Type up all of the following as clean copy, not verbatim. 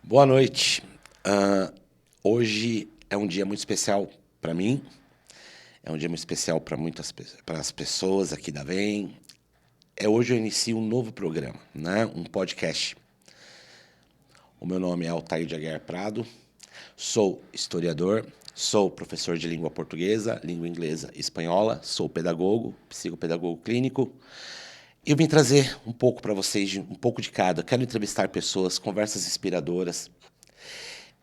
Boa noite. Hoje é um dia muito especial para mim, é um dia muito especial para as pessoas aqui da VEM. Hoje eu inicio um novo programa, né? Um podcast. O meu nome é Altair de Aguiar Prado, sou historiador, sou professor de língua portuguesa, língua inglesa e espanhola, sou pedagogo, psicopedagogo clínico. Eu vim trazer um pouco para vocês, um pouco de cada. Quero entrevistar pessoas, conversas inspiradoras.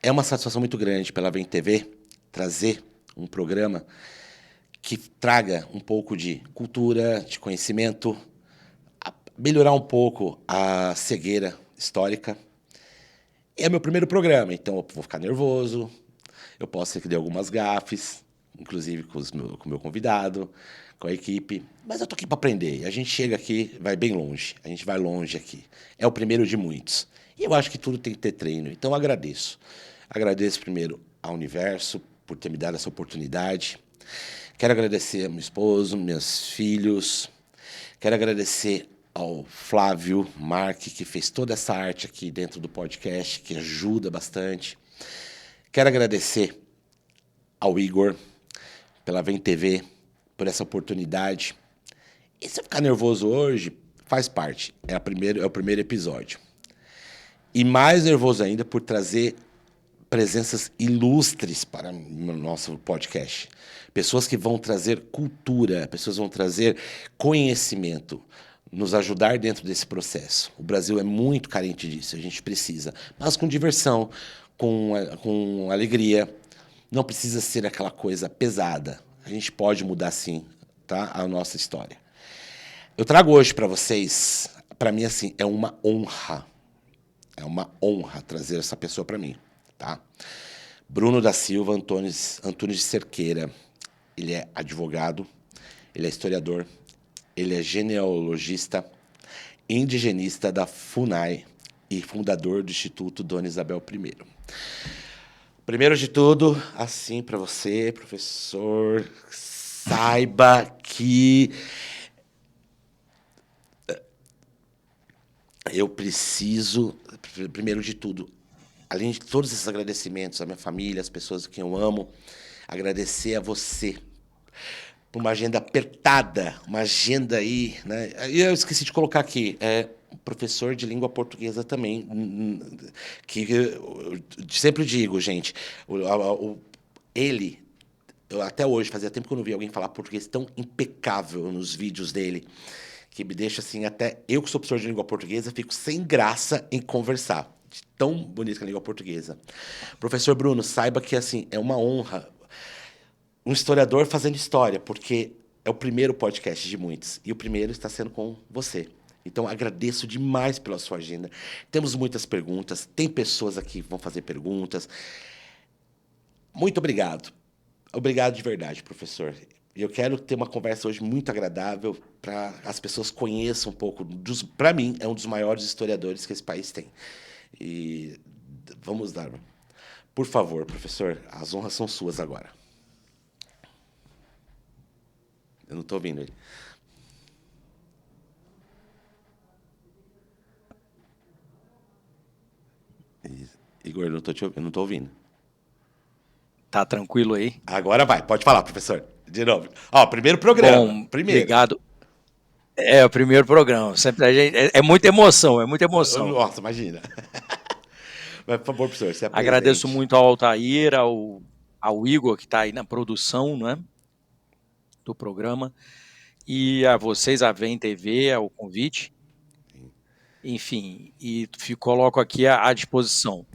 É uma satisfação muito grande pela VEM TV trazer um programa que traga um pouco de cultura, de conhecimento, melhorar um pouco a cegueira histórica. É meu primeiro programa, então eu vou ficar nervoso, eu posso ser que dê algumas gafes, inclusive com o meu convidado, com a equipe, mas eu tô aqui para aprender. A gente chega aqui, vai bem longe, a gente vai longe aqui. É o primeiro de muitos. E eu acho que tudo tem que ter treino, então eu agradeço. Agradeço primeiro ao universo por ter me dado essa oportunidade. Quero agradecer ao meu esposo, meus filhos. Quero agradecer ao Flávio Marque, que fez toda essa arte aqui dentro do podcast, que ajuda bastante. Quero agradecer ao Igor pela VEM TV, por essa oportunidade. E se eu ficar nervoso hoje, faz parte. É o primeiro episódio. E mais nervoso ainda por trazer presenças ilustres para o nosso podcast. Pessoas que vão trazer cultura, pessoas que vão trazer conhecimento, nos ajudar dentro desse processo. O Brasil é muito carente disso, a gente precisa. Mas com diversão, com alegria. Não precisa ser aquela coisa pesada. A gente pode mudar, sim, tá? A nossa história. Eu trago hoje para vocês, para mim, assim, é uma honra. É uma honra trazer essa pessoa para mim, tá? Bruno da Silva Antunes de Cerqueira. Ele é advogado, ele é historiador, ele é genealogista, indigenista da FUNAI e fundador do Instituto Dona Isabel I. Primeiro de tudo, assim, para você, professor, saiba que eu preciso, primeiro de tudo, além de todos esses agradecimentos à minha família, às pessoas que eu amo, agradecer a você por uma agenda apertada, uma agenda aí, né? E eu esqueci de colocar aqui, professor de língua portuguesa também, que eu sempre digo, gente, eu até hoje, fazia tempo que eu não vi alguém falar português tão impecável nos vídeos dele, que me deixa assim, até eu que sou professor de língua portuguesa, fico sem graça em conversar. De tão bonita que é a língua portuguesa. Professor Bruno, saiba que assim, é uma honra um historiador fazendo história, porque é o primeiro podcast de muitos, e o primeiro está sendo com você. Então, agradeço demais pela sua agenda. Temos muitas perguntas, tem pessoas aqui que vão fazer perguntas. Muito obrigado. Obrigado de verdade, professor. Eu quero ter uma conversa hoje muito agradável para as pessoas conheçam um pouco. Para mim, é um dos maiores historiadores que esse país tem. E vamos dar. Por favor, professor, as honras são suas agora. Eu não estou ouvindo ele. Igor, eu não estou ouvindo. Tá tranquilo aí? Agora vai, pode falar, professor. De novo. Ó, primeiro programa. Bom, obrigado. É o primeiro programa. Sempre é muita emoção, é muita emoção. Nossa, imagina. Mas, por favor, professor, se apresente. Agradeço muito ao Altair, ao Igor, que está aí na produção, né, do programa, e a vocês, a VEM TV, ao convite. Enfim, e coloco aqui à disposição.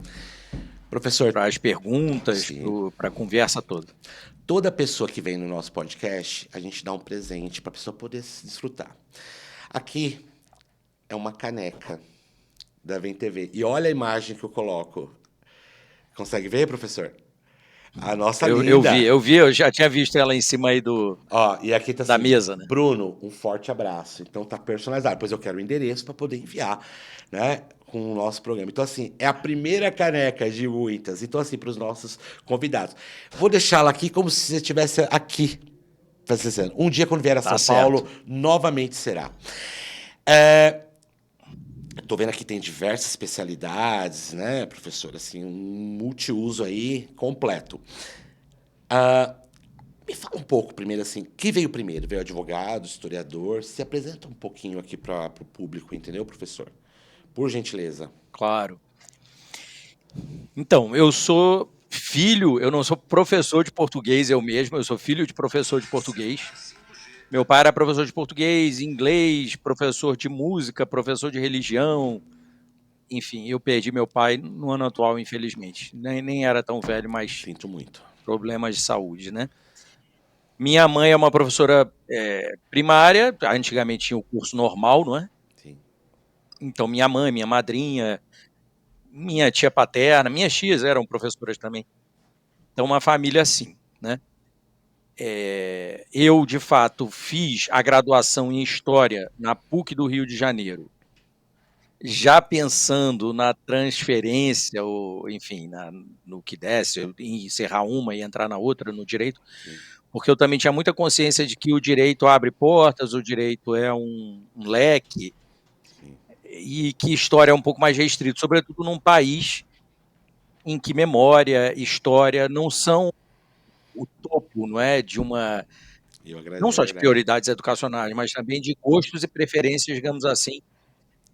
Professor, para as perguntas, para a conversa toda. Toda pessoa que vem no nosso podcast, a gente dá um presente para a pessoa poder se desfrutar. Aqui é uma caneca da VEM TV. E olha a imagem que eu coloco. Consegue ver, professor? A nossa linda. Eu já tinha visto ela em cima aí e aqui tá da assim, mesa, né? Bruno, um forte abraço. Então tá personalizado. Depois eu quero o endereço para poder enviar, né, com o nosso programa. Então, assim, é a primeira caneca de muitas. Então, assim, para os nossos convidados. Vou deixá-la aqui como se você estivesse aqui. Um dia, quando vier a São Paulo, novamente será. tô vendo aqui tem diversas especialidades, né, professor? Assim, um multiuso aí completo. Me fala um pouco primeiro, assim, que veio primeiro? Veio advogado, historiador? Se apresenta um pouquinho aqui para o público, entendeu, professor? Por gentileza. Claro. Então, eu não sou professor de português eu mesmo, eu sou filho de professor de português. Meu pai era professor de português, inglês, professor de música, professor de religião. Enfim, eu perdi meu pai no ano atual, infelizmente. Nem era tão velho, mas Sinto muito. problemas de saúde, né? Minha mãe é uma professora primária, antigamente tinha o curso normal, não é? Sim. Então, minha mãe, minha madrinha, minha tia paterna, minhas tias eram professoras também. Então, uma família assim, né? Eu, de fato, fiz a graduação em História na PUC do Rio de Janeiro, já pensando na transferência, ou, enfim, no que desse, em encerrar uma e entrar na outra, no direito, Sim. porque eu também tinha muita consciência de que o direito abre portas, o direito é um leque, Sim. e que história é um pouco mais restrito, sobretudo num país em que memória, história não são o topo, não é, de uma, não É só de verdade. prioridades educacionais, mas também de gostos e preferências, digamos assim,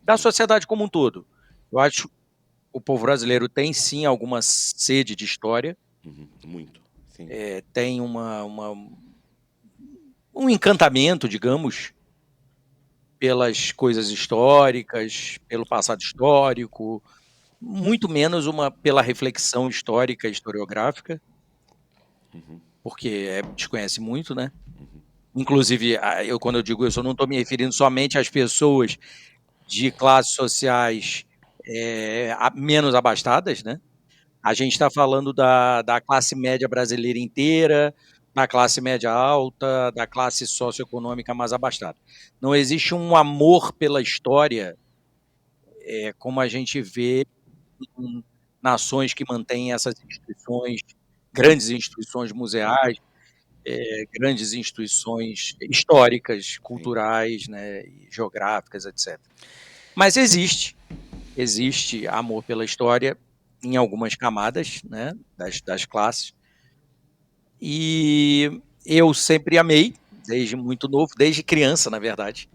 da sociedade como um todo. Eu acho que o povo brasileiro tem sim alguma sede de história, Uhum. Muito. Sim. tem um encantamento, digamos, pelas coisas históricas, pelo passado histórico, muito menos pela reflexão histórica e historiográfica, porque desconhece muito, né? Inclusive, quando eu digo isso, eu não estou me referindo somente às pessoas de classes sociais menos abastadas, né? A gente está falando da classe média brasileira inteira, da classe média alta, da classe socioeconômica mais abastada. Não existe um amor pela história como a gente vê em nações que mantêm essas instituições, grandes instituições museais, grandes instituições históricas, Sim. culturais, né, geográficas, etc. Mas existe amor pela história em algumas camadas, né, das classes, e eu sempre amei, desde muito novo, desde criança, na verdade.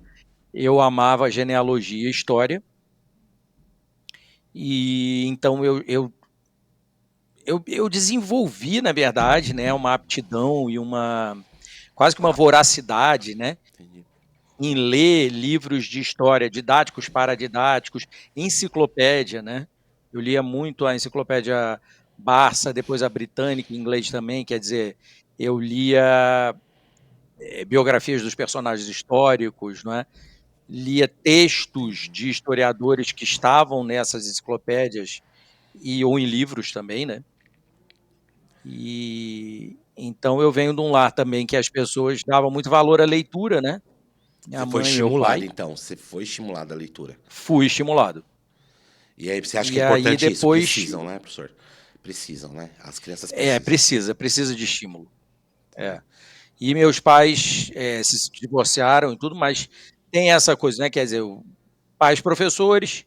Eu amava genealogia e história, e então eu desenvolvi, na verdade, né, uma aptidão e quase que uma voracidade, né, Entendi. em ler livros de história, didáticos, paradidáticos, enciclopédia, né? Eu lia muito a enciclopédia Barça, depois a britânica, em inglês também, quer dizer, eu lia biografias dos personagens históricos, não é? Lia textos Entendi. de historiadores que estavam nessas enciclopédias ou em livros também, né? E então eu venho de um lar também que as pessoas davam muito valor à leitura, né? Você Minha foi mãe e meu estimulado, pai. então. Você foi estimulado a leitura. Fui estimulado. E aí, você acha que E é aí importante isso? depois Precisam, né, professor? Precisam, né? As crianças precisam. precisa de estímulo. Né? É. E meus pais se divorciaram e tudo, mas tem essa coisa, né? Quer dizer, pais professores,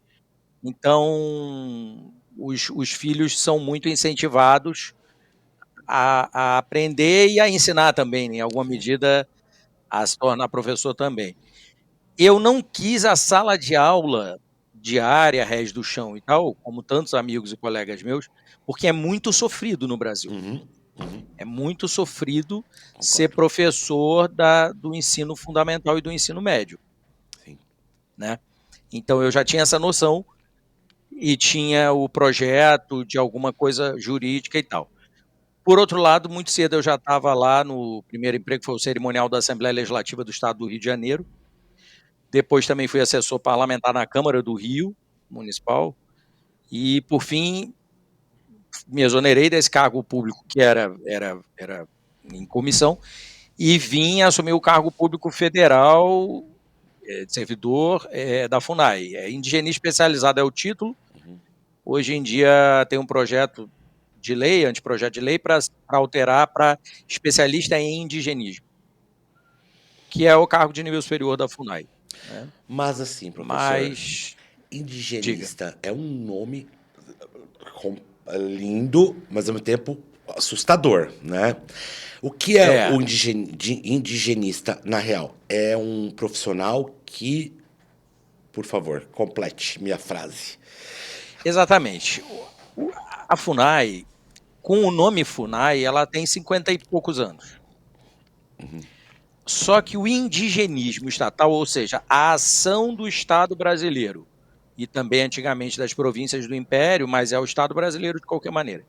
então os filhos são muito incentivados a aprender e a ensinar também, né, em alguma Sim. medida, a se tornar professor também. Eu não quis a sala de aula diária, Rés do Chão e tal, como tantos amigos e colegas meus, porque é muito sofrido no Brasil. Uhum. Uhum. É muito sofrido ser Concordo. professor do ensino fundamental e do ensino médio, Sim. né. Então eu já tinha essa noção e tinha o projeto de alguma coisa jurídica e tal. Por outro lado, muito cedo eu já estava lá no primeiro emprego, que foi o cerimonial da Assembleia Legislativa do Estado do Rio de Janeiro. Depois também fui assessor parlamentar na Câmara do Rio Municipal e, por fim, me exonerei desse cargo público que era em comissão e vim assumir o cargo público federal, de servidor, da FUNAI. Indigenista especializado é o título. Uhum. Hoje em dia tem um projeto de lei, anteprojeto de lei, para alterar para especialista em indigenismo, que é o cargo de nível superior da FUNAI, né. Mas assim, professor, Mas Indigenista é um nome lindo, mas ao mesmo tempo assustador, né? O que é É, o indigenista na real? É um profissional que, por favor, complete minha frase. exatamente. A FUNAI, com o nome FUNAI, ela tem 50 e poucos anos. Só que o indigenismo estatal, ou seja, a ação do Estado brasileiro, e também antigamente das províncias do Império, mas é o Estado brasileiro de qualquer maneira,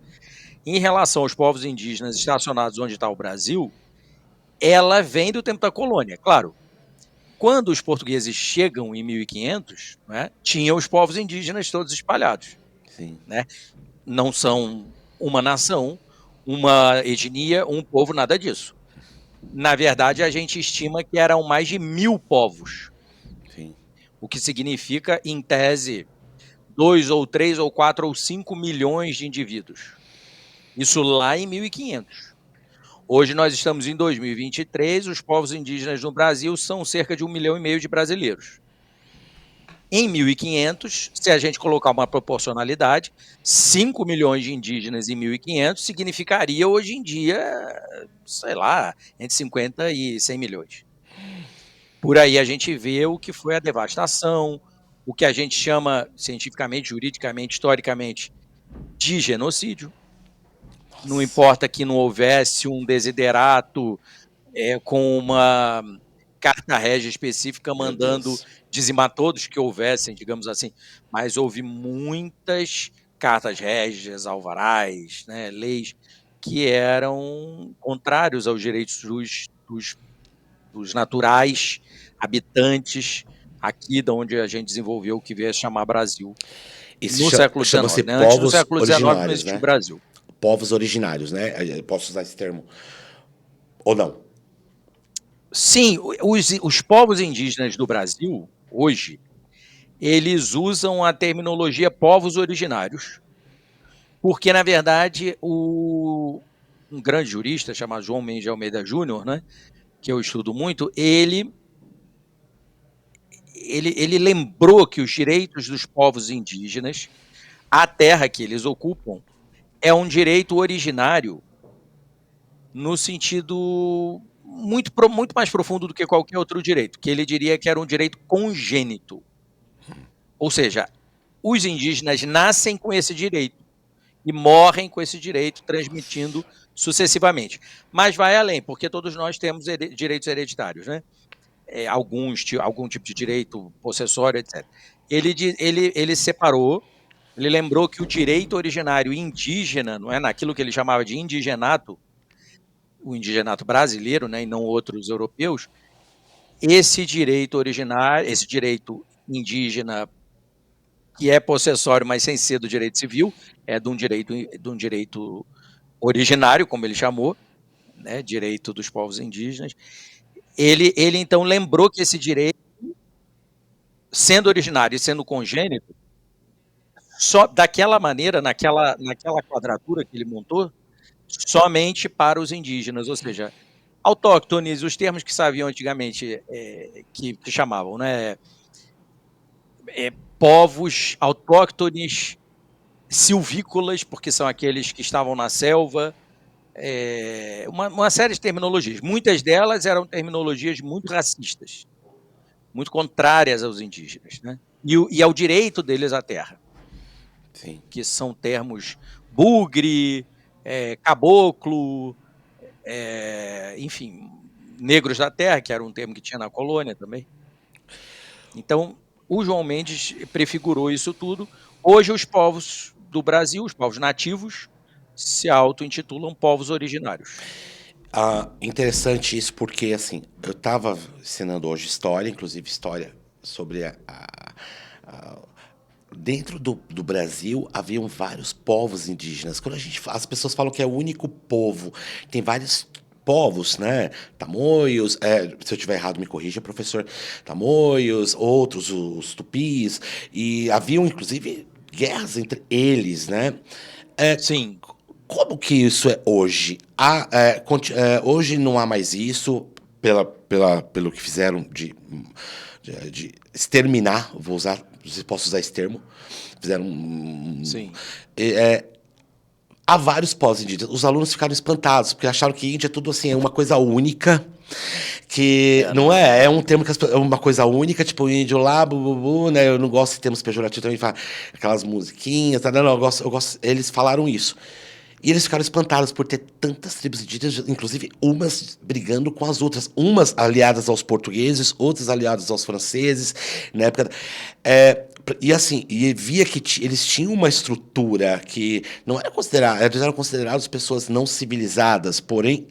em relação aos povos indígenas estacionados onde está o Brasil, ela vem do tempo da colônia. Claro, quando os portugueses chegam em 1500, né, tinham os povos indígenas todos espalhados. Sim. Né? Não são uma nação, uma etnia, um povo, nada disso. Na verdade, a gente estima que eram mais de 1000 povos, Sim. o que significa, em tese, 2 ou 3 ou 4 ou 5 milhões de indivíduos. Isso lá em 1500. Hoje nós estamos em 2023, os povos indígenas no Brasil são cerca de 1,5 milhão de brasileiros. Em 1500, se a gente colocar uma proporcionalidade, 5 milhões de indígenas em 1500 significaria hoje em dia, sei lá, entre 50 e 100 milhões. Por aí a gente vê o que foi a devastação, o que a gente chama cientificamente, juridicamente, historicamente, de genocídio. Não importa que não houvesse um desiderato com uma carta régia específica mandando dizimar todos que houvessem, digamos assim, mas houve muitas cartas régias, alvarás, né, leis que eram contrários aos direitos dos naturais habitantes aqui de onde a gente desenvolveu o que veio a chamar Brasil Isso no século chama-se XIX. Né? Antes do povos século XIX não originários, existiu né? Brasil. Povos originários, né? Eu posso usar esse termo. Ou não? Sim, os povos indígenas do Brasil, hoje, eles usam a terminologia povos originários, porque, na verdade, um grande jurista chamado João Mendes de Almeida Júnior, né, que eu estudo muito, ele lembrou que os direitos dos povos indígenas, a terra que eles ocupam, é um direito originário no sentido muito mais profundo do que qualquer outro direito, que ele diria que era um direito congênito. Ou seja, os indígenas nascem com esse direito e morrem com esse direito, transmitindo sucessivamente. Mas vai além, porque todos nós temos direitos hereditários, né? Algum tipo de direito possessório, etc. Ele separou, ele lembrou que o direito originário indígena, não é, naquilo que ele chamava de indigenato, o indigenato brasileiro, né, e não outros europeus, esse direito originário, esse direito indígena que é possessório, mas sem ser do direito civil, é de um direito originário, como ele chamou, né, direito dos povos indígenas. Ele então lembrou que esse direito, sendo originário e sendo congênito, só daquela maneira, naquela quadratura que ele montou, somente para os indígenas, ou seja, autóctones, os termos que sabiam antigamente, que chamavam, né, povos autóctones silvícolas, porque são aqueles que estavam na selva, uma série de terminologias. Muitas delas eram terminologias muito racistas, muito contrárias aos indígenas, né? E ao direito deles à terra. Sim. Que são termos bugre, caboclo, enfim, negros da terra, que era um termo que tinha na colônia também. Então, o João Mendes prefigurou isso tudo. Hoje, os povos do Brasil, os povos nativos, se auto-intitulam povos originários. Interessante isso porque, assim, eu estava ensinando hoje história, inclusive história sobre dentro do Brasil haviam vários povos indígenas. Quando as pessoas falam que é o único povo, tem vários povos, né? Tamoios, se eu estiver errado me corrija, professor. Tamoios, outros, os tupis, e haviam inclusive guerras entre eles, né? Sim. Como que isso é hoje? Hoje não há mais isso pelo que fizeram de exterminar, vou usar posso usar esse termo, fizeram Sim. há vários pós-indígenas. Os alunos ficaram espantados, porque acharam que índio é tudo assim, é uma coisa única, que não é um termo que é uma coisa única, tipo o índio lá, bububu, né? Eu não gosto de termos pejorativos também, aquelas musiquinhas, tá? Não, eu gosto, eles falaram isso. E eles ficaram espantados por ter tantas tribos indígenas, inclusive umas brigando com as outras. Umas aliadas aos portugueses, outras aliadas aos franceses. Na época. E assim, e via que eles tinham uma estrutura que não era considerada. Eles eram considerados pessoas não civilizadas, porém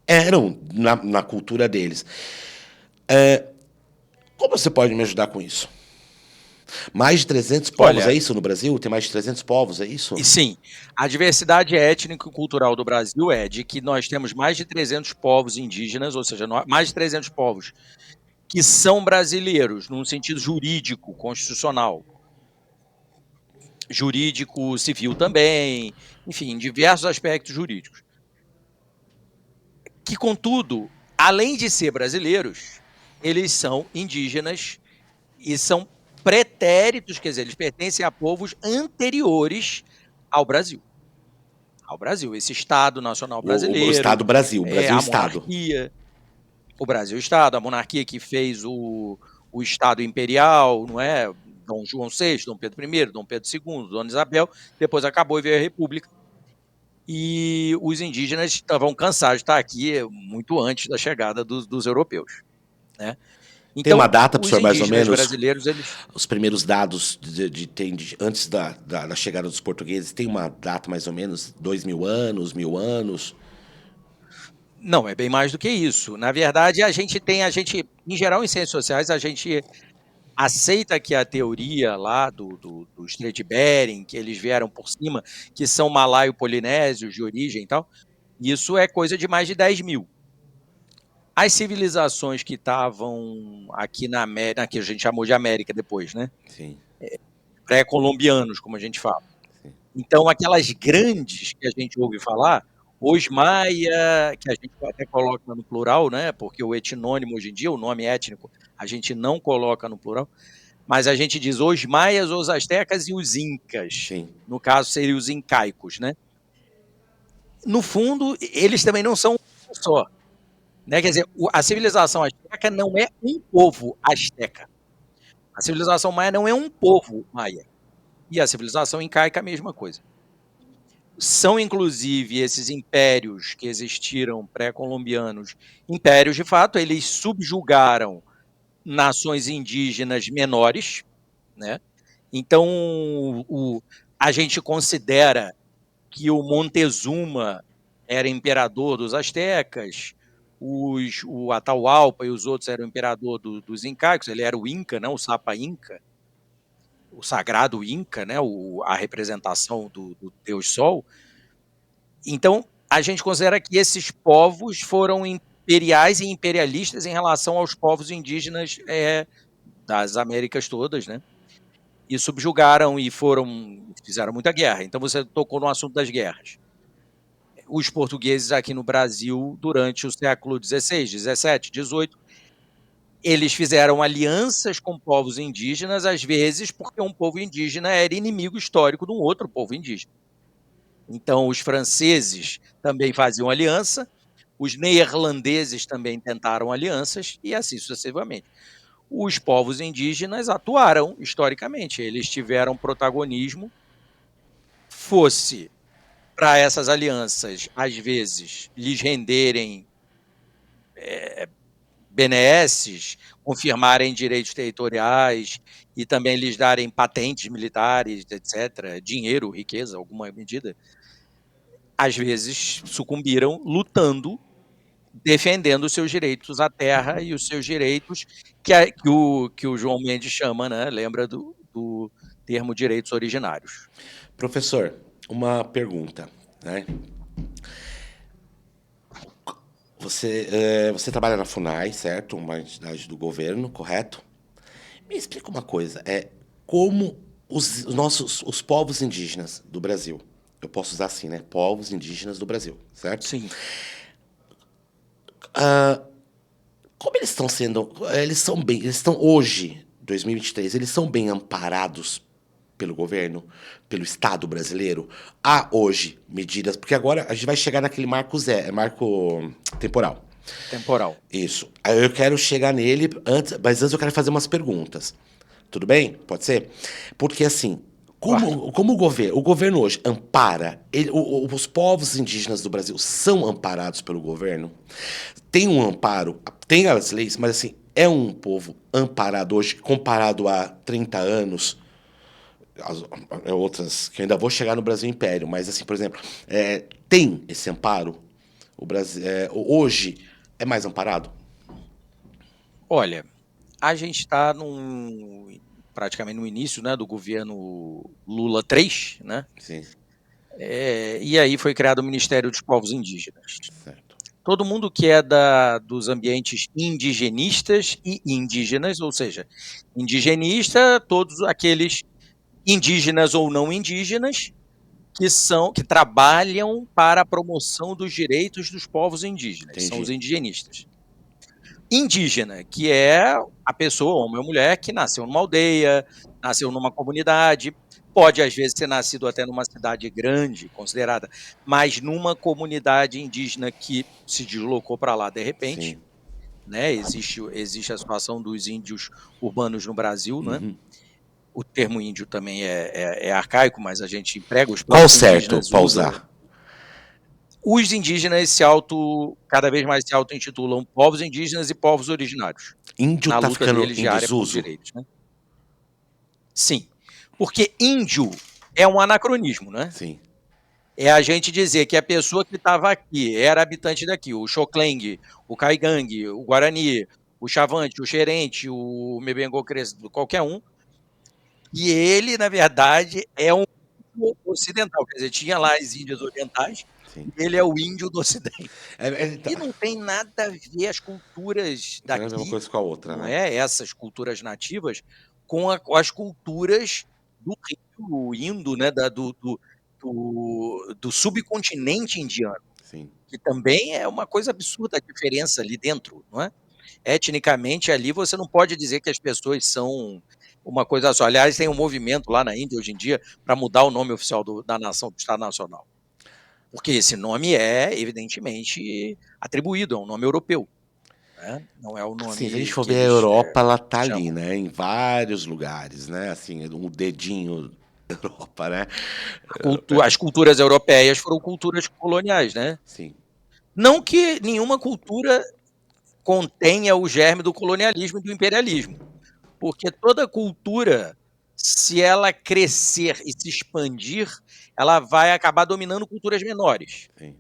eram na cultura deles. Como você pode me ajudar com isso? Mais de 300 povos, Olha, é isso no Brasil? Tem mais de 300 povos, é isso? e sim, a diversidade étnica e cultural do Brasil é de que nós temos mais de 300 povos indígenas, ou seja, mais de 300 povos que são brasileiros, num sentido jurídico, constitucional, jurídico civil também, enfim, em diversos aspectos jurídicos. Que, contudo, além de ser brasileiros, eles são indígenas e são pretéritos, quer dizer, eles pertencem a povos anteriores ao Brasil. Ao Brasil, esse Estado Nacional O Brasileiro, Estado Brasil, o Brasil a Estado. monarquia, o Brasil Estado, a monarquia que fez o Estado Imperial, não é? Dom João VI, Dom Pedro I, Dom Pedro II, Dona Isabel, depois acabou e veio a República. E os indígenas estavam cansados de estar aqui muito antes da chegada dos europeus, né? Tem uma Então, data, os professor, mais ou indígenas menos? brasileiros, eles... Os primeiros dados antes da chegada dos portugueses, tem uma data mais ou menos? 2.000 anos, 1.000 anos? Não, é bem mais do que isso. Na verdade, em geral, em ciências sociais, a gente aceita que a teoria lá do Estreito de Bering, que eles vieram por cima, que são malaio-polinésios de origem e tal, isso é coisa de mais de 10.000. As civilizações que estavam aqui na América, que a gente chamou de América depois, né? Sim. Pré-colombianos, como a gente fala. Então, aquelas grandes que a gente ouve falar, os Maia, que a gente até coloca no plural, né? Porque o etnônimo hoje em dia, o nome étnico, a gente não coloca no plural, mas a gente diz os Maias, os Astecas e os Incas. Sim. No caso, seriam os incaicos, né? No fundo, eles também não são um só. Né? Quer dizer, a civilização asteca não é um povo asteca. A civilização maia não é um povo maia. E a civilização incaica é a mesma coisa. São, inclusive, esses impérios que existiram pré-colombianos, impérios, de fato, eles subjugaram nações indígenas menores, né? Então, a gente considera que o Montezuma era imperador dos astecas, o Atahualpa e os outros eram imperador dos incaicos, ele era o Inca, não, o Sapa Inca, o sagrado Inca, né, a representação do Deus Sol. Então, a gente considera que esses povos foram imperiais e imperialistas em relação aos povos indígenas das Américas todas, né? E subjugaram e fizeram muita guerra. Então, você tocou no assunto das guerras. Os portugueses aqui no Brasil, durante o século XVI, XVII, XVIII, eles fizeram alianças com povos indígenas, às vezes porque um povo indígena era inimigo histórico de um outro povo indígena. Então, os franceses também faziam aliança, os neerlandeses também tentaram alianças, e assim sucessivamente. Os povos indígenas atuaram historicamente, eles tiveram protagonismo, fosse para essas alianças, às vezes, lhes renderem benesses, confirmarem direitos territoriais e também lhes darem patentes militares, etc., dinheiro, riqueza, alguma medida, às vezes sucumbiram lutando, defendendo os seus direitos à terra e os seus direitos que o João Mendes chama, né? Lembra do termo direitos originários. Professor, uma pergunta, né? Você trabalha na FUNAI, certo? Uma entidade do governo, correto? Me explica uma coisa, como os povos indígenas do Brasil, eu posso usar assim, né? Povos indígenas do Brasil, certo? Sim. Como eles estão sendo, eles estão hoje, 2023, eles são bem amparados pelo governo, pelo Estado brasileiro? Há hoje medidas, porque agora a gente vai chegar naquele marco temporal. Temporal. Isso. Aí eu quero chegar nele, mas antes eu quero fazer umas perguntas. Tudo bem? Pode ser? Porque assim, Claro. como o governo hoje ampara, os povos indígenas do Brasil são amparados pelo governo? Tem um amparo, tem as leis, mas assim, é um povo amparado hoje comparado a 30 anos? Outras, que eu ainda vou chegar no Brasil Império, mas assim, por exemplo, tem esse amparo? O Brasil, hoje é mais amparado? Olha, a gente está praticamente no início, né, do governo Lula 3, né? Sim, E aí foi criado o Ministério dos Povos Indígenas. certo. Todo mundo que é dos ambientes indigenistas e indígenas, ou seja, indigenista, todos aqueles indígenas ou não indígenas que trabalham para a promoção dos direitos dos povos indígenas, são os Entendi. indigenistas. Indígena, que é a pessoa, homem ou mulher, que nasceu numa aldeia, nasceu numa comunidade, pode às vezes ter nascido até numa cidade grande, considerada, mas numa comunidade indígena que se deslocou para lá de repente, Sim. né? Existe a situação dos índios urbanos no Brasil, né? Uhum. O termo índio também é arcaico, mas a gente emprega, os Qual o próprios certo indígenas para usam. usar? Os indígenas cada vez mais se auto-intitulam povos indígenas e povos originários, Índio na tá luta ficando deles em diária por desuso? direitos, né? Sim, porque índio é um anacronismo, né? Sim. É a gente dizer que a pessoa que estava aqui era habitante daqui, o Xocleng, o Caigangue, o Guarani, o Xavante, o Xerente, o Mebengo Crespo, qualquer um, e ele, na verdade, é um índio ocidental, quer dizer, tinha lá as Índias Orientais, Sim. e ele é o índio do Ocidente. Então, E não tem nada a ver as culturas não é a mesma daqui, coisa com a outra, não né? é? Essas culturas nativas, com as culturas do rio indo, né? Do subcontinente indiano, Sim. que também é uma coisa absurda a diferença ali dentro, não é? Etnicamente, ali você não pode dizer que as pessoas são uma coisa só. Aliás, tem um movimento lá na Índia hoje em dia para mudar o nome oficial da nação, do Estado Nacional. Porque esse nome é, evidentemente, atribuído, é um nome europeu, né? Não é o Assim, se a gente nome for que ver a eles Europa, ela tá ali, chamam. né? Em vários lugares, né? Assim, um dedinho da Europa, né? As culturas europeias foram culturas coloniais, né? Sim, Não que nenhuma cultura contenha o germe do colonialismo e do imperialismo, porque toda cultura, se ela crescer e se expandir, ela vai acabar dominando culturas menores, sim.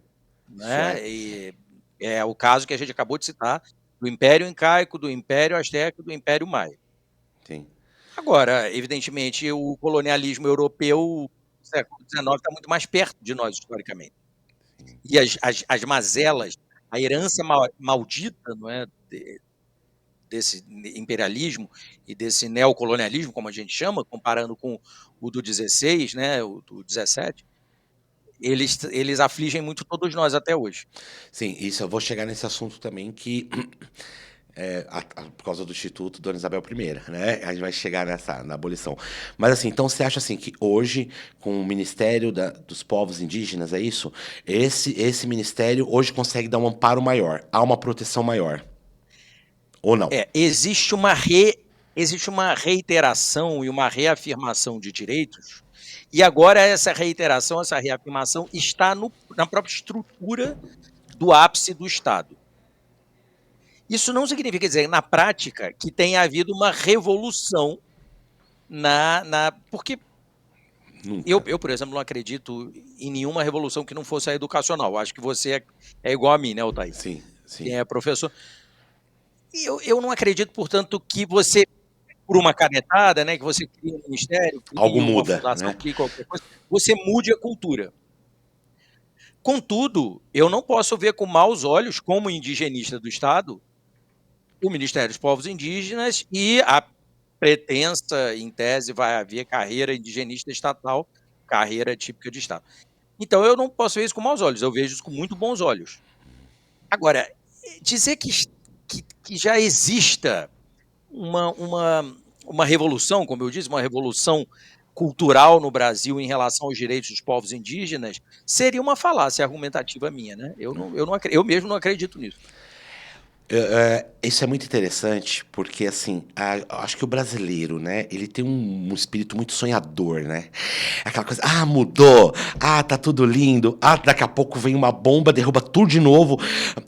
Isso é. né? E é o caso que a gente acabou de citar do Império Incaico, do Império Azteca e do Império Maia. Sim. Agora, evidentemente, o colonialismo europeu do século XIX está muito mais perto de nós, historicamente. E as mazelas, a herança maldita, não é, desse imperialismo e desse neocolonialismo, como a gente chama, comparando com o do 16, né, o do 17, eles afligem muito todos nós até hoje. Sim, isso eu vou chegar nesse assunto também que por causa do Instituto Dona Isabel I, né? A gente vai chegar na abolição. Mas assim, então você acha assim que hoje, com o Ministério dos Povos Indígenas, é isso? Esse ministério hoje consegue dar um amparo maior, há uma proteção maior. Ou não? Existe uma reiteração e uma reafirmação de direitos, e agora essa reiteração, essa reafirmação está na própria estrutura do ápice do Estado. Isso não significa dizer, na prática, que tenha havido uma revolução porque Nunca. eu, por exemplo, não acredito em nenhuma revolução que não fosse a educacional. Acho que você é igual a mim, né, Altair? Sim, Quem sim. é professor. E eu não acredito, portanto, que você, por uma canetada, né, que você cria um ministério, Algo cria uma muda, fundação, né? cria qualquer coisa, você mude a cultura. Contudo, eu não posso ver com maus olhos, como indigenista do Estado, o Ministério dos Povos Indígenas e a pretensa, em tese, vai haver carreira indigenista estatal, carreira típica de Estado. Então eu não posso ver isso com maus olhos, eu vejo isso com muito bons olhos. Agora, dizer que já exista uma uma revolução, como eu disse, uma revolução cultural no Brasil em relação aos direitos dos povos indígenas, seria uma falácia argumentativa minha, né? Eu mesmo não acredito nisso. Isso é muito interessante, porque assim, acho que o brasileiro, né, ele tem um espírito muito sonhador, né? Aquela coisa, mudou, tá tudo lindo, daqui a pouco vem uma bomba, derruba tudo de novo.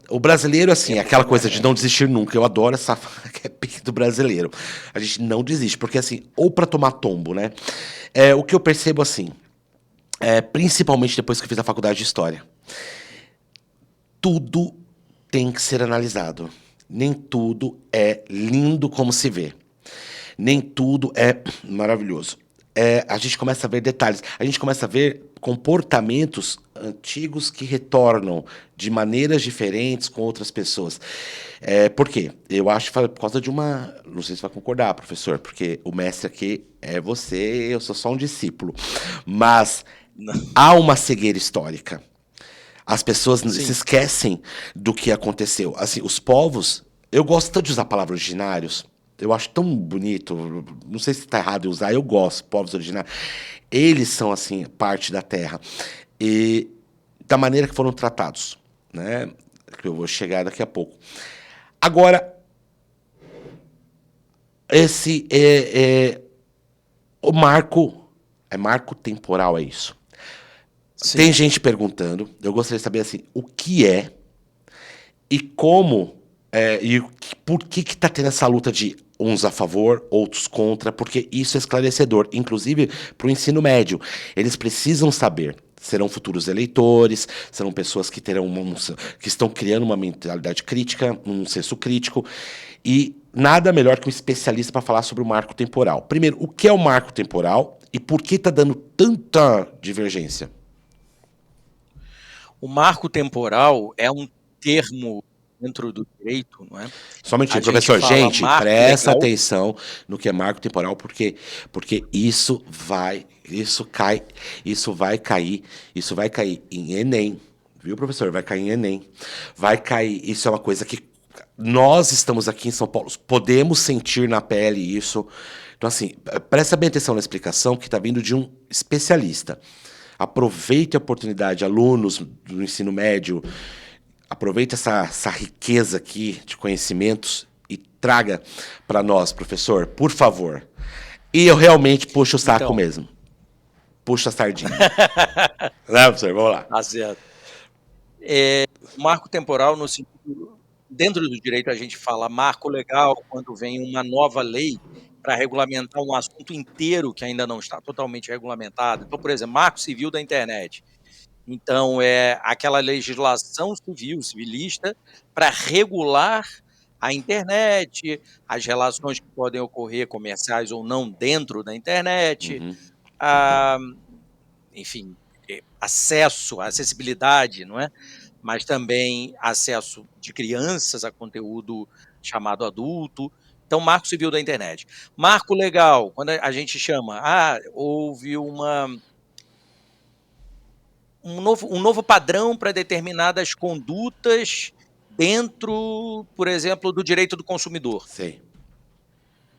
O brasileiro, assim, é aquela coisa de não desistir nunca. Eu adoro essa que é pique do brasileiro. A gente não desiste, porque assim, ou pra tomar tombo, né? O que eu percebo assim, principalmente depois que eu fiz a faculdade de História, tudo tem que ser analisado. Nem tudo é lindo como se vê. Nem tudo é maravilhoso. A gente começa a ver detalhes, a gente começa a ver comportamentos antigos que retornam de maneiras diferentes com outras pessoas. Por quê? Eu acho que por causa de uma. Não sei se vai concordar, professor, porque o mestre aqui é você, eu sou só um discípulo. Mas há uma cegueira histórica. As pessoas se esquecem do que aconteceu. Assim, os povos. Eu gosto tanto de usar a palavra originários. Eu acho tão bonito. Não sei se está errado em usar. Eu gosto. Povos originários. Eles são, assim, parte da terra. E da maneira que foram tratados. Né? Que eu vou chegar daqui a pouco. Agora, esse o marco. É marco temporal, é isso. Sim. Tem gente perguntando. Eu gostaria de saber assim, o que é e como e por que está tendo essa luta de uns a favor, outros contra, porque isso é esclarecedor, inclusive para o ensino médio. Eles precisam saber. Serão futuros eleitores, serão pessoas que terão que estão criando uma mentalidade crítica, um senso crítico, e nada melhor que um especialista para falar sobre o marco temporal. Primeiro, o que é o marco temporal e por que está dando tanta divergência? O marco temporal é um termo dentro do direito, não é? Só um minutinho, A gente professor. fala Gente, marco presta legal. atenção no que é marco temporal, porque isso vai cair em Enem, viu, professor? Vai cair em Enem. Vai cair, isso é uma coisa que nós estamos aqui em São Paulo, podemos sentir na pele isso. Então, assim, presta bem atenção na explicação que está vindo de um especialista. Aproveite a oportunidade, alunos do ensino médio, aproveite essa riqueza aqui de conhecimentos e traga para nós, professor, por favor. E eu realmente puxo o saco mesmo. Puxa a sardinha. Né, professor? Vamos lá. Tá certo. Marco temporal, no sentido. Dentro do direito, a gente fala marco legal quando vem uma nova lei para regulamentar um assunto inteiro que ainda não está totalmente regulamentado. Então, por exemplo, marco civil da internet. Então, é aquela legislação civil, civilista, para regular a internet, as relações que podem ocorrer, comerciais ou não, dentro da internet, enfim, acesso, acessibilidade, não é? Mas também acesso de crianças a conteúdo chamado adulto. Então, marco civil da internet. Marco legal, quando a gente chama, houve um novo padrão para determinadas condutas dentro, por exemplo, do direito do consumidor. Sim.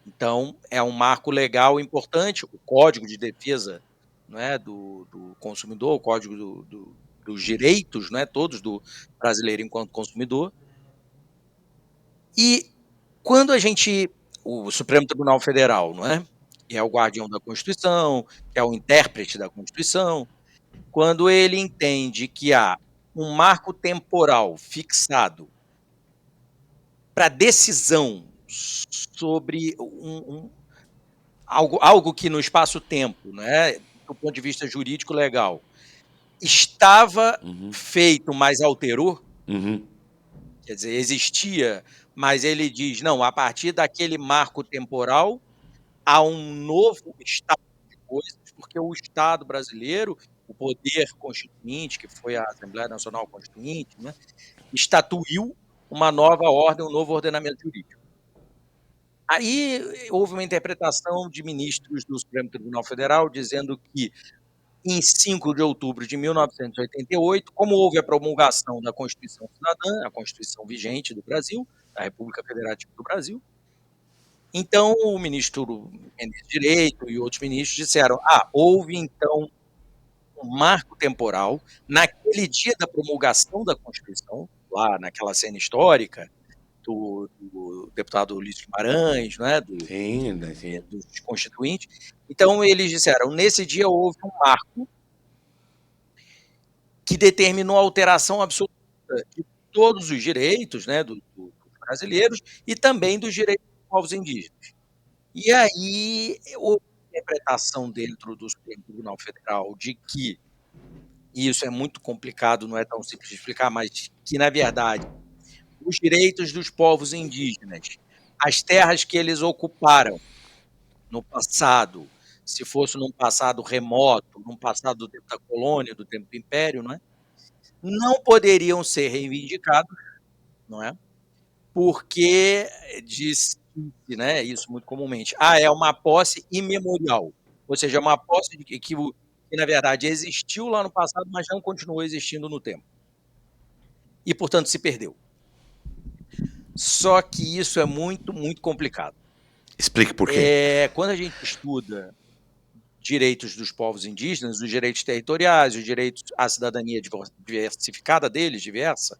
Então, é um marco legal importante, o Código de Defesa, não é, do consumidor, o Código dos direitos, não é, todos do brasileiro enquanto consumidor. E quando o Supremo Tribunal Federal, não é, que é o guardião da Constituição, que é o intérprete da Constituição, quando ele entende que há um marco temporal fixado para decisão sobre algo que no espaço-tempo, né, do ponto de vista jurídico legal, estava feito, mas alterou, quer dizer, existia, mas ele diz, não, a partir daquele marco temporal, há um novo estado de coisas, porque o Estado brasileiro, o poder constituinte, que foi a Assembleia Nacional Constituinte, né, estatuiu uma nova ordem, um novo ordenamento jurídico. Aí houve uma interpretação de ministros do Supremo Tribunal Federal dizendo que, em 5 de outubro de 1988, como houve a promulgação da Constituição Cidadã, a Constituição vigente do Brasil, da República Federativa do Brasil, Então, o ministro Mendes Direito e outros ministros disseram: houve então um marco temporal naquele dia da promulgação da Constituição, lá naquela cena histórica do deputado Ulisses Guimarães, né, Sim, né, sim. dos constituintes. Então, eles disseram: nesse dia houve um marco que determinou a alteração absoluta de todos os direitos, né, dos brasileiros e também dos direitos dos povos indígenas. E aí, houve interpretação dentro do Supremo Tribunal Federal de que, e isso é muito complicado, não é tão simples de explicar, mas que, na verdade, os direitos dos povos indígenas, as terras que eles ocuparam no passado, se fosse num passado remoto, num passado do tempo da colônia, do tempo do império, não poderiam ser reivindicados, não é? Porque diz, né, isso muito comumente, é uma posse imemorial, ou seja, é uma posse que na verdade existiu lá no passado, mas não continuou existindo no tempo. E, portanto, se perdeu. Só que isso é muito, muito complicado. Explique por quê. Quando a gente estuda direitos dos povos indígenas, os direitos territoriais, os direitos à cidadania diversificada deles, diversa,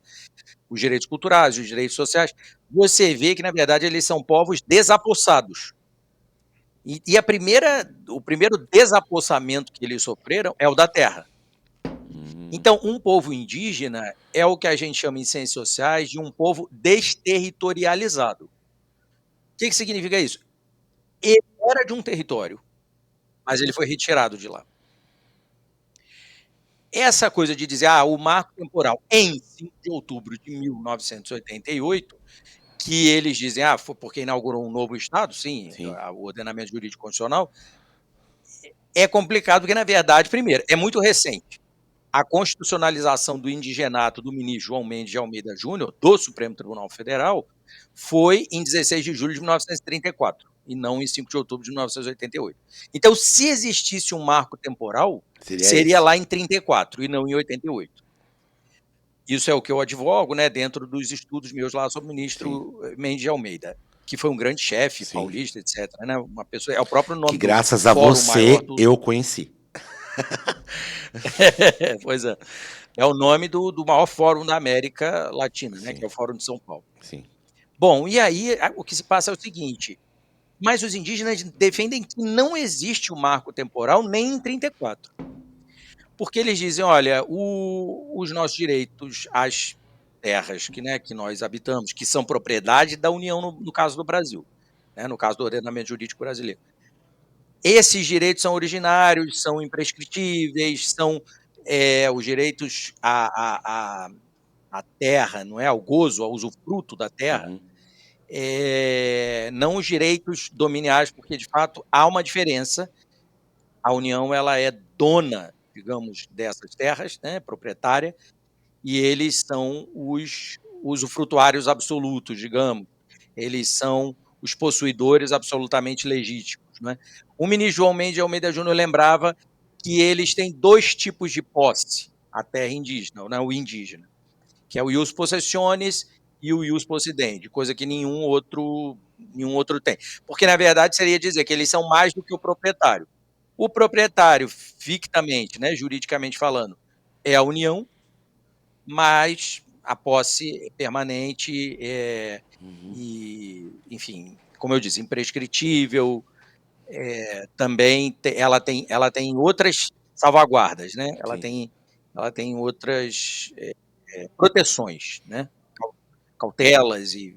os direitos culturais, os direitos sociais, você vê que, na verdade, eles são povos desapossados. E o primeiro desapossamento que eles sofreram é o da terra. Então, um povo indígena é o que a gente chama em ciências sociais de um povo desterritorializado. O que significa isso? Ele era de um território, mas ele foi retirado de lá. Essa coisa de dizer, o marco temporal em 5 de outubro de 1988, que eles dizem, foi porque inaugurou um novo Estado, sim, Sim. o ordenamento jurídico constitucional, é complicado porque, na verdade, primeiro, é muito recente. A constitucionalização do indigenato do ministro João Mendes de Almeida Júnior, do Supremo Tribunal Federal, foi em 16 de julho de 1934, e não em 5 de outubro de 1988. Então, se existisse um marco temporal, seria lá em 34 e não em 88. Isso é o que eu advogo, né, dentro dos estudos meus lá sobre o ministro Mendes de Almeida, que foi um grande chefe paulista, etc. Né, uma pessoa, é o próprio Que nome do graças a fórum maior você do. eu conheci. Pois é. É o nome do maior fórum da América Latina, né, Sim, que é o Fórum de São Paulo. sim. Bom, e aí o que se passa é o seguinte, mas os indígenas defendem que não existe o marco temporal nem em 34. Porque eles dizem: olha, os nossos direitos às terras que nós habitamos, que são propriedade da União no caso do Brasil, né, no caso do ordenamento jurídico brasileiro. Esses direitos são originários, são imprescritíveis, são os direitos à terra, não é? Ao gozo, ao usufruto da terra, Uhum. não os direitos dominiais, porque de fato há uma diferença. A União ela é dona, digamos, dessas terras, né, proprietária, e eles são os usufrutuários absolutos, digamos. Eles são os possuidores absolutamente legítimos, né? O ministro João Mendes de Almeida Júnior lembrava que eles têm 2 tipos de posse, a terra indígena, né, o indígena, que é o ius possessionis e o ius possidendi, coisa que nenhum outro tem. Porque, na verdade, seria dizer que eles são mais do que o proprietário. O proprietário, fictamente, né, juridicamente falando, é a União, mas a posse permanente, enfim, como eu disse, imprescritível, também ela tem outras salvaguardas, né, Sim. ela tem outras, proteções, né, cautelas e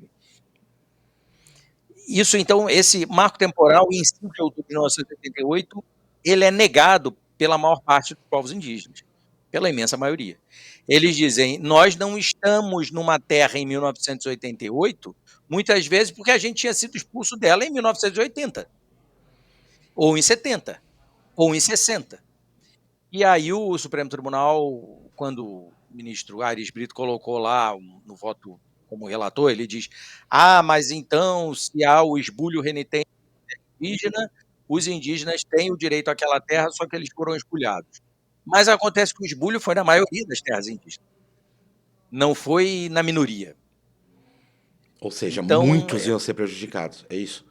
isso então, esse marco temporal em 5 de outubro de 1988, ele é negado pela maior parte dos povos indígenas, pela imensa maioria. Eles dizem: "Nós não estamos numa terra em 1988, muitas vezes porque a gente tinha sido expulso dela em 1980, ou em 70, ou em 60". E aí o Supremo Tribunal, quando o ministro Aires Brito colocou lá no voto como relator, ele diz: mas então se há o esbulho renitente indígena, os indígenas têm o direito àquela terra, só que eles foram expulhados. Mas acontece que o esbulho foi na maioria das terras indígenas, não foi na minoria. Ou seja, Então, muitos iam ser prejudicados, é isso?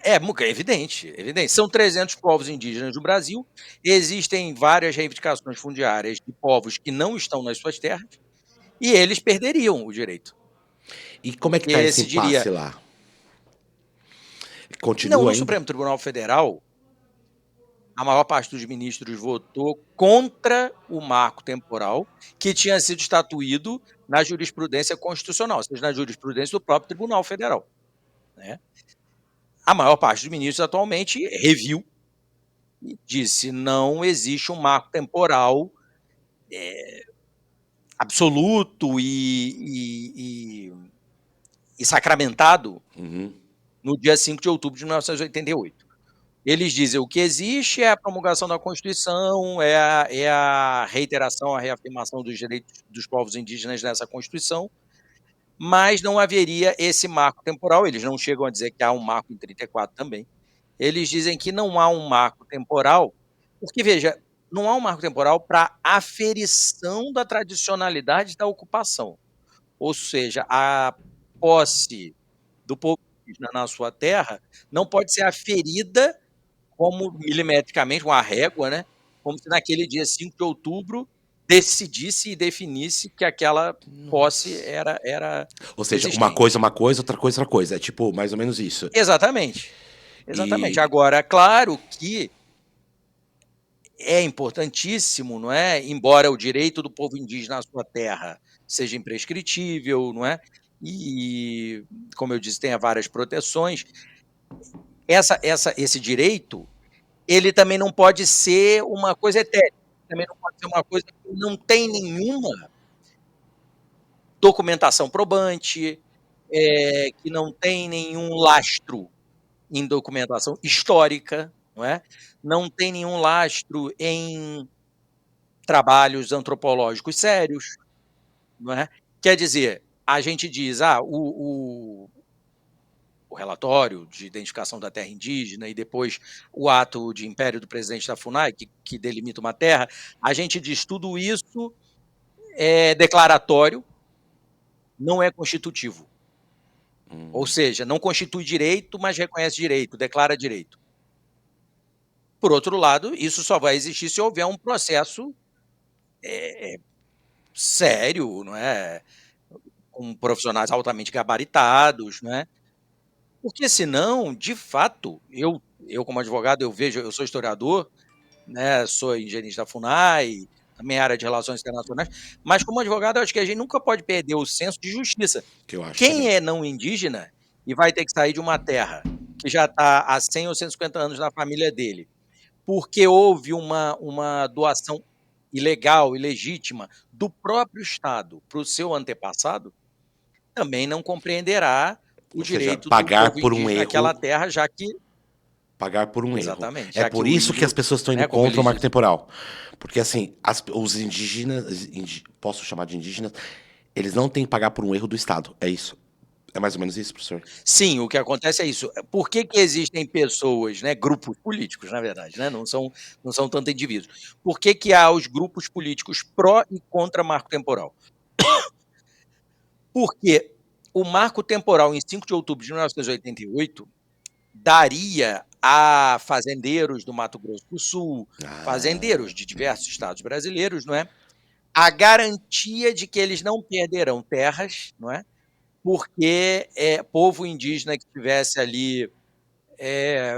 É evidente, evidente. São 300 povos indígenas do Brasil, existem várias reivindicações fundiárias de povos que não estão nas suas terras, e eles perderiam o direito. E como é que tá Porque esse se diria impasse lá? não, Continua no ainda? Supremo Tribunal Federal, a maior parte dos ministros votou contra o marco temporal que tinha sido estatuído na jurisprudência constitucional, ou seja, na jurisprudência do próprio Tribunal Federal, né. A maior parte dos ministros atualmente reviu e disse: "Não existe um marco temporal, absoluto e sacramentado Uhum. no dia 5 de outubro de 1988". Eles dizem: "O que existe é a promulgação da Constituição, é a reiteração, a reafirmação dos direitos dos povos indígenas nessa Constituição, mas não haveria esse marco temporal". Eles não chegam a dizer que há um marco em 34 também. Eles dizem que não há um marco temporal, porque veja, não há um marco temporal para aferição da tradicionalidade da ocupação, ou seja, a posse do povo indígena na sua terra não pode ser aferida como milimetricamente, uma régua, né, como se naquele dia 5 de outubro decidisse e definisse que aquela posse Nossa. era Ou seja, existente. uma coisa, outra coisa. É tipo mais ou menos isso. Exatamente, exatamente. E Agora, claro que é importantíssimo, não é, embora o direito do povo indígena à sua terra seja imprescritível, não é, e como eu disse, tenha várias proteções, esse direito, ele também não pode ser uma coisa etérea, também não pode ser uma coisa que não tem nenhuma documentação probante, que não tem nenhum lastro em documentação histórica, não é, não tem nenhum lastro em trabalhos antropológicos sérios, não é. Quer dizer, a gente diz: "Ah, o relatório de identificação da terra indígena e depois o ato de império do presidente da FUNAI, que delimita uma terra", a gente diz: "Tudo isso é declaratório, não é constitutivo". Ou hum, seja, não constitui direito, mas reconhece direito, declara direito. Por outro lado, isso só vai existir se houver um processo, eh, sério, não é, com profissionais altamente gabaritados, né, porque senão, de fato, eu como advogado, eu sou historiador, né, sou engenheiro da FUNAI, também área de relações internacionais, mas como advogado eu acho que a gente nunca pode perder o senso de justiça. que eu acho Quem também. é não indígena e vai ter que sair de uma terra que já está há 100 ou 150 anos na família dele, porque houve uma doação ilegal, ilegítima, do próprio Estado para o seu antepassado, também não compreenderá o Ou seja, direito do povo indígena àquela terra, já que pagar por um erro. exatamente, É já que por o isso que as índio, pessoas estão indo né, como contra o eles marco dizem. temporal. Porque assim, os indígenas, posso chamar de indígenas, eles não têm que pagar por um erro do Estado. É isso. É mais ou menos isso, professor? Sim, o que acontece é isso. Por que que existem pessoas, né, grupos políticos, na verdade, né, não são tanto indivíduos. Por que que há os grupos políticos pró e contra marco temporal? Porque o marco temporal em 5 de outubro de 1988 daria a fazendeiros do Mato Grosso do Sul, Ah, fazendeiros de diversos estados brasileiros, não é, a garantia de que eles não perderão terras, não é, porque, povo indígena que tivesse ali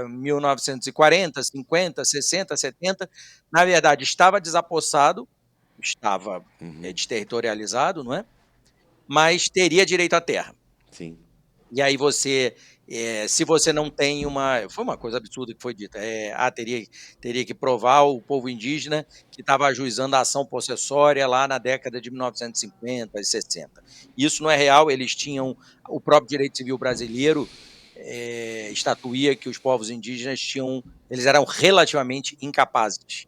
1940, 50, 60, 70, na verdade estava desapossado, estava, uhum, desterritorializado, não é, mas teria direito à terra. sim. E aí você, se você não tem foi uma coisa absurda que foi dita, teria que provar o povo indígena que estava ajuizando a ação possessória lá na década de 1950 e 60. Isso não é real, eles tinham o próprio direito civil brasileiro, estatuía que os povos indígenas eles eram relativamente incapazes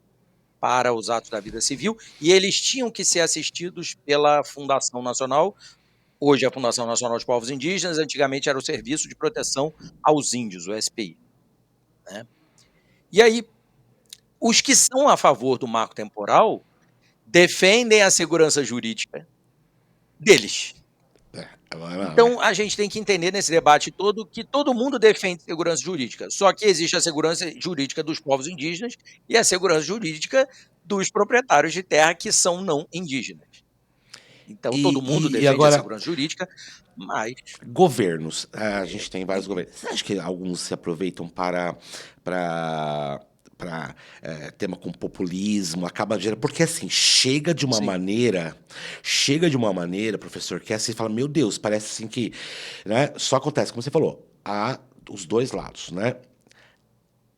para os atos da vida civil, e eles tinham que ser assistidos pela Fundação Nacional. Hoje é a Fundação Nacional dos Povos Indígenas, antigamente era o Serviço de Proteção aos Índios, o SPI, né. E aí, os que são a favor do marco temporal defendem a segurança jurídica deles. Então, a gente tem que entender nesse debate todo que todo mundo defende segurança jurídica, só que existe a segurança jurídica dos povos indígenas e a segurança jurídica dos proprietários de terra que são não indígenas. Então, todo mundo E defende a agora, segurança jurídica, mas governos, a gente tem vários governos. Você acha que alguns se aproveitam para tema com populismo, acaba gerando. Porque assim, sim, chega de uma maneira, professor, que assim fala, meu Deus, parece assim que, né, só acontece, como você falou, há os dois lados, né?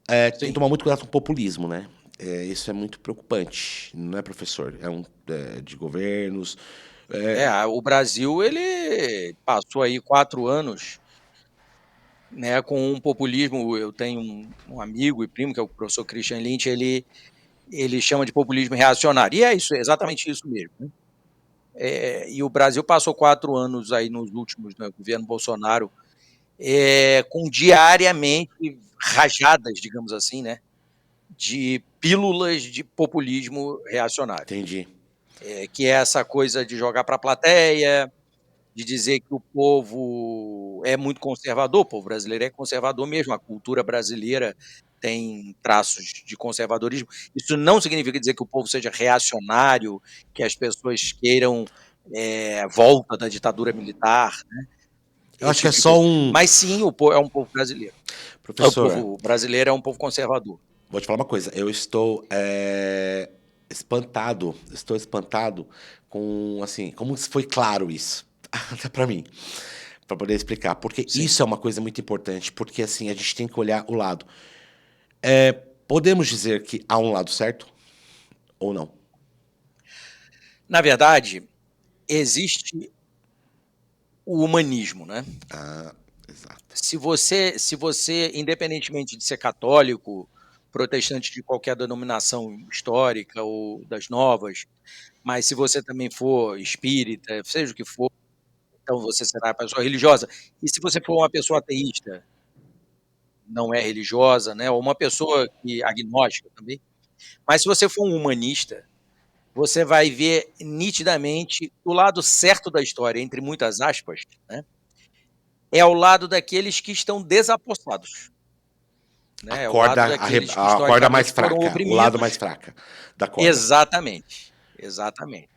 Tem que sim. tomar muito cuidado com o populismo, né? Isso é muito preocupante, não é, professor? De governos. O Brasil ele passou aí 4 anos, né, com um populismo. Eu tenho um amigo e primo que é o professor Christian Lynch, ele chama de populismo reacionário, e é isso, é exatamente isso mesmo, né. E o Brasil passou 4 anos aí nos últimos, né, governo Bolsonaro, com diariamente rajadas, digamos assim, né, de pílulas de populismo reacionário, Entendi. que é essa coisa de jogar para a plateia, de dizer que o povo é muito conservador. O povo brasileiro é conservador mesmo, a cultura brasileira tem traços de conservadorismo. Isso não significa dizer que o povo seja reacionário, que as pessoas queiram, volta da ditadura militar, né, Eu esse acho que tipo é de só coisa. um. Mas sim, o po é um povo brasileiro. O Professor, povo brasileiro é um povo conservador. vou te falar uma coisa. Eu estou espantado. Estou espantado com, assim, como foi claro isso. Até pra mim. Pra poder explicar. Porque Sim. isso é uma coisa muito importante. Porque, assim, a gente tem que olhar o lado. Podemos dizer que há um lado certo ou não? Na verdade, existe o humanismo, né. Ah, exato. Se você, independentemente de ser católico, protestante de qualquer denominação histórica ou das novas, mas se você também for espírita, seja o que for, então você será uma pessoa religiosa. E se você for uma pessoa ateísta, não é religiosa, né, ou uma pessoa que agnóstica também, mas se você for um humanista, você vai ver nitidamente o lado certo da história, entre muitas aspas, né, é ao lado daqueles que estão desapossados. Né, é o lado daqueles que A corda mais historicamente foram fraca, o lado mais oprimidos. fraca da corda. Exatamente, exatamente.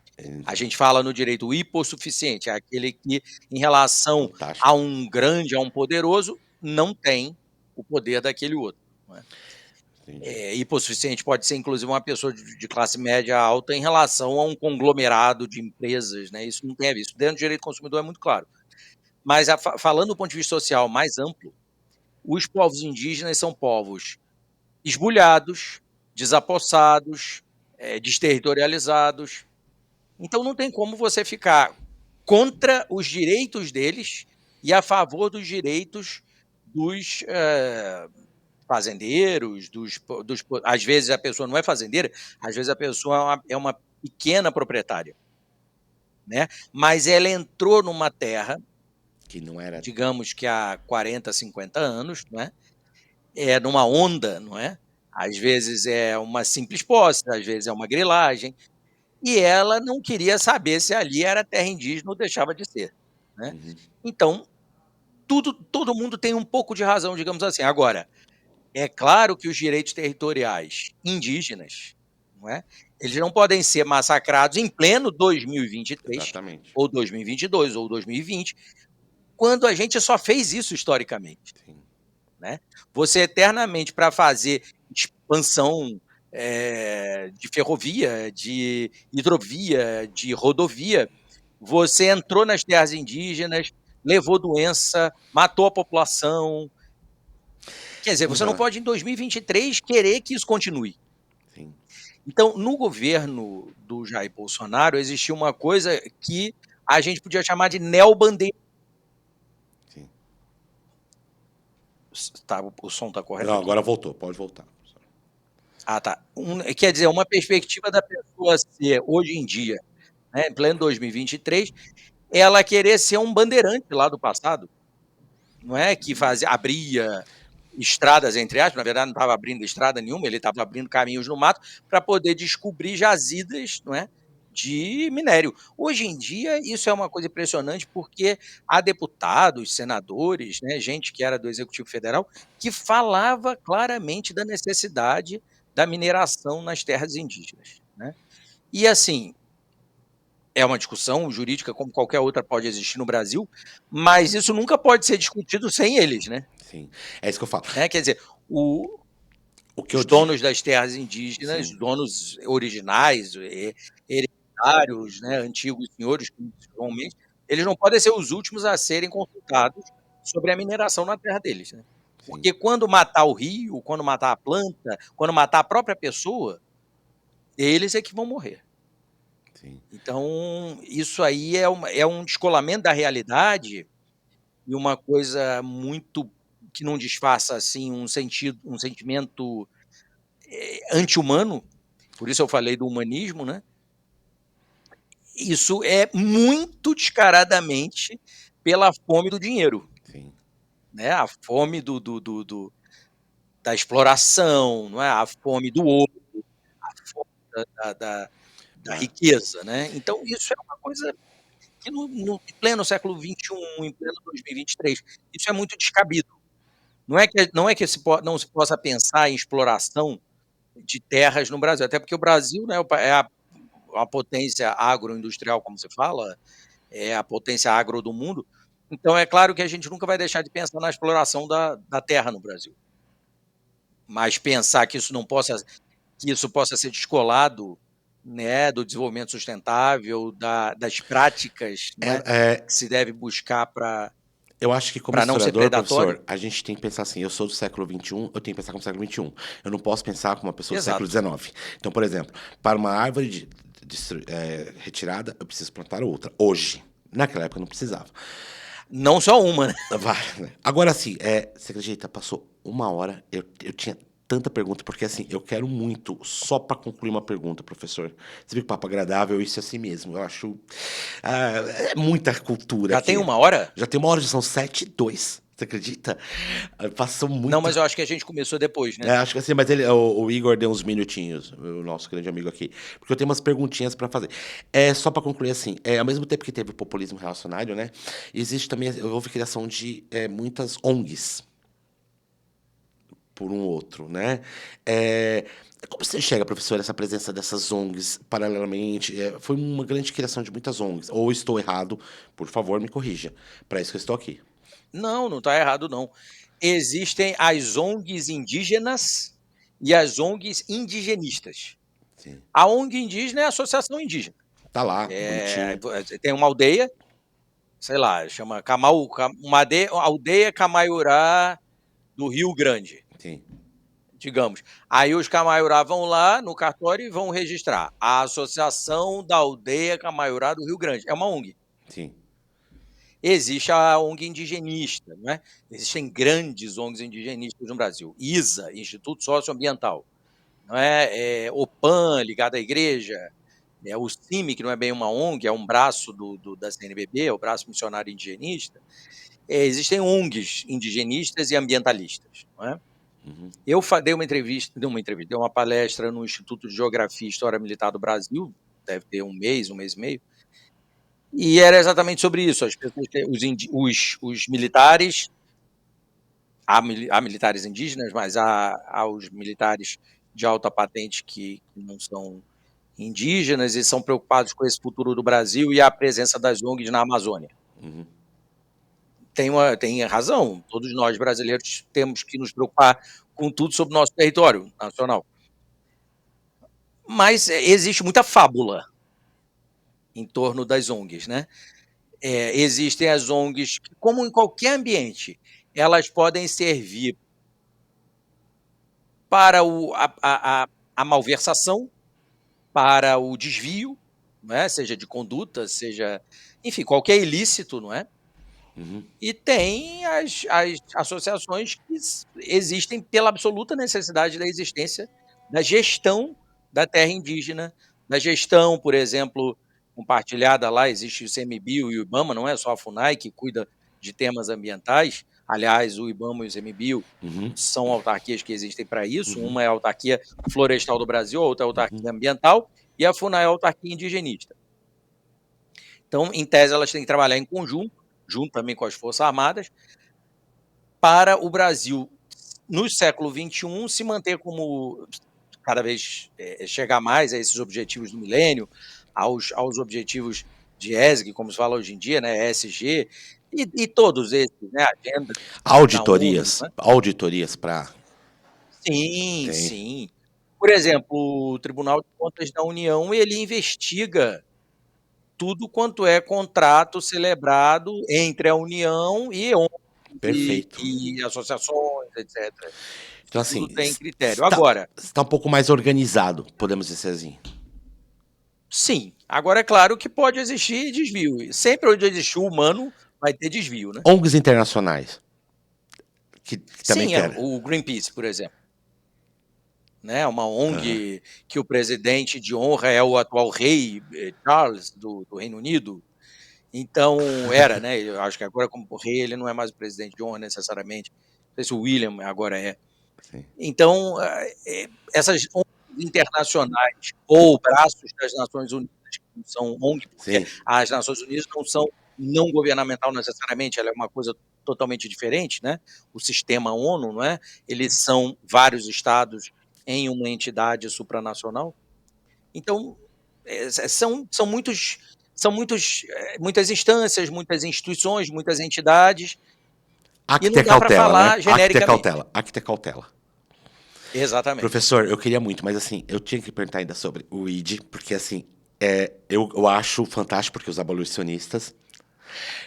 A gente fala no direito hipossuficiente, é aquele que, em relação a Fantástico. um grande, a um poderoso, não tem o poder daquele outro, não é. Entendi. Hipossuficiente pode ser inclusive uma pessoa de classe média alta em relação a um conglomerado de empresas, né, isso não tem a ver, isso dentro do direito do consumidor é muito claro. Mas falando do ponto de vista social mais amplo, os povos indígenas são povos esbulhados, desapossados, desterritorializados. Então não tem como você ficar contra os direitos deles e a favor dos direitos dos, fazendeiros, às vezes a pessoa não é fazendeira, às vezes a pessoa é uma pequena proprietária, né, mas ela entrou numa terra, Que não era. digamos que há 40, 50 anos, não é, numa onda, não é? Às vezes é uma simples posse, às vezes é uma grilagem, e ela não queria saber se ali era terra indígena ou deixava de ser, né. Uhum. Então, todo mundo tem um pouco de razão, digamos assim. Agora, é claro que os direitos territoriais indígenas, não é, eles não podem ser massacrados em pleno 2023, Exatamente. ou 2022, ou 2020, quando a gente só fez isso historicamente. Sim. Né? Você eternamente para fazer expansão, de ferrovia, de hidrovia, de rodovia, você entrou nas terras indígenas, levou doença, matou a população. Quer dizer, você não Aham. pode em 2023 querer que isso continue. Sim. Então, no governo do Jair Bolsonaro existia uma coisa que a gente podia chamar de neobandeira. Sim. Tá, o som está correto Não, aqui? agora voltou, pode voltar. Ah, tá. Quer dizer, uma perspectiva da pessoa ser, hoje em dia, né, em pleno 2023, ela querer ser um bandeirante lá do passado, não é, que abria estradas, entre aspas, na verdade não estava abrindo estrada nenhuma, ele estava abrindo caminhos no mato para poder descobrir jazidas, não é, de minério. Hoje em dia, isso é uma coisa impressionante, porque há deputados, senadores, né, gente que era do Executivo Federal, que falava claramente da necessidade da mineração nas terras indígenas, né. E assim, é uma discussão jurídica como qualquer outra pode existir no Brasil, mas isso nunca pode ser discutido sem eles, né. Sim. É isso que eu falo. Quer dizer, o O que eu os digo. donos das terras indígenas, Sim. donos originais, hereditários, né, antigos senhores, principalmente, eles não podem ser os últimos a serem consultados sobre a mineração na terra deles, né. Sim. Porque quando matar o rio, quando matar a planta, quando matar a própria pessoa, eles é que vão morrer. Sim. Então, isso aí é um descolamento da realidade e uma coisa muito que não disfarça, assim, um sentimento, anti-humano, por isso eu falei do humanismo, né. Isso é muito descaradamente pela fome do dinheiro, Sim. né, a fome do da exploração, não é, a fome do ouro, a fome da Da riqueza, né. Então isso é uma coisa que no em pleno século XXI, em pleno 2023, isso é muito descabido. Não é que não se possa pensar em exploração de terras no Brasil, até porque o Brasil, né, é a potência agroindustrial, como se fala, é a potência agro do mundo, então é claro que a gente nunca vai deixar de pensar na exploração da terra no Brasil. Mas pensar que isso possa ser descolado, né, do desenvolvimento sustentável, das práticas, não é, é, é, que se deve buscar eu acho que como para não ser historiador, predatório. professor, a gente tem que pensar assim, eu sou do século XXI, eu tenho que pensar como século XXI. Eu não posso pensar como uma pessoa do século Exato. XIX. Então, por exemplo, para uma árvore retirada, eu preciso plantar outra. Hoje. Naquela época eu não precisava. Não só uma, né. Vai, né. Agora assim, você acredita, passou 1 hora, eu tinha tanta pergunta, porque assim, eu quero muito, só para concluir uma pergunta, professor. Você viu que papo agradável, isso é assim mesmo, eu acho, é muita cultura Já tem aqui. 1 hora? Já tem 1 hora, já são 7:02, você acredita? Passou Não, muita. mas eu acho que a gente começou depois, né. Acho que assim, mas o Igor deu uns minutinhos, o nosso grande amigo aqui, porque eu tenho umas perguntinhas para fazer. Só para concluir assim, ao mesmo tempo que teve o populismo relacionário, né, existe também houve criação de, muitas ONGs, por um outro, né. Eh, Como você enxerga, professor, essa presença dessas ONGs paralelamente? Foi uma grande criação de muitas ONGs, ou estou errado, por favor me corrija, para isso que eu estou aqui. Não, não está errado não. Existem as ONGs indígenas e as ONGs indigenistas. Sim. A ONG indígena é a associação indígena. Tá lá, bonitinho. Tem uma aldeia, sei lá, chama aldeia Camaiurá do Rio Grande, Sim, digamos. Aí os Camaiurá vão lá no cartório e vão registrar a Associação da Aldeia Camaiurá do Rio Grande, é uma ONG. sim. Existe a ONG indigenista, não é? Existem grandes ONGs indigenistas no Brasil, ISA, Instituto Socioambiental, não é, OPAM, ligado à igreja, o CIMI, que não é bem uma ONG, é um braço da CNBB, é o braço missionário indigenista. Existem ONGs indigenistas e ambientalistas, não é? Uhum. Eu dei uma palestra no Instituto de Geografia e História Militar do Brasil, deve ter um mês e meio, e era exatamente sobre isso, as pessoas que os militares, há militares indígenas, mas há os militares de alta patente que não são indígenas e são preocupados com esse futuro do Brasil e a presença das ONGs na Amazônia. Uhum. Tem razão, todos nós brasileiros temos que nos preocupar com tudo sobre o nosso território nacional. Mas, existe muita fábula em torno das ONGs, né. Existem as ONGs que, como em qualquer ambiente, elas podem servir para a malversação, para o desvio, não é, seja de conduta, seja, enfim, qualquer ilícito, não é. Uhum. E tem as associações que existem pela absoluta necessidade da existência da gestão da terra indígena, da gestão, por exemplo, compartilhada lá, existe o ICMBio e o IBAMA, não é só a FUNAI que cuida de temas ambientais. Aliás, o IBAMA e o ICMBio Uhum. são autarquias que existem para isso, Uhum. uma é a Autarquia Florestal do Brasil, a outra é a Uhum. Autarquia Ambiental, e a FUNAI é a autarquia indigenista. Então, em tese, elas têm que trabalhar em conjunto, junto também com as Forças Armadas, para o Brasil, no século XXI, se manter como cada vez chegar mais a esses objetivos do milênio, aos objetivos de ESG, como se fala hoje em dia, né, ESG, e todos esses, né, agenda da ONU. Né? Auditorias para... Sim, Tem. sim. Por exemplo, o Tribunal de Contas da União, ele investiga tudo quanto é contrato celebrado entre a União e ONGs Perfeito. e associações, etc. Então, Tudo assim, tem critério. Agora, está um pouco mais organizado, podemos dizer assim. sim, agora é claro que pode existir desvio. Sempre onde existe o humano, vai ter desvio, né? ONGs internacionais, que também Sim, querem. o Greenpeace, por exemplo. Né, uma Aham. ONG que o presidente de honra é o atual rei Charles do Reino Unido. Então, era, né? Eu acho que agora, como rei, ele não é mais o presidente de honra necessariamente. Não sei se o William agora é. Sim. Então, essas ONGs internacionais ou braços das Nações Unidas, que não são ONG, porque Sim. as Nações Unidas não são não governamental necessariamente, ela é uma coisa totalmente diferente, né? O sistema ONU, não é? Eles são vários estados em uma entidade supranacional. Então, são muitas instâncias, muitas instituições, muitas entidades, e Acte não dá para cautela, né? falar Acte genericamente. cautela. Acte cautela. Exatamente. Professor, eu queria muito, mas assim, eu tinha que perguntar ainda sobre o ID, porque assim, eu acho fantástico, porque os abolicionistas.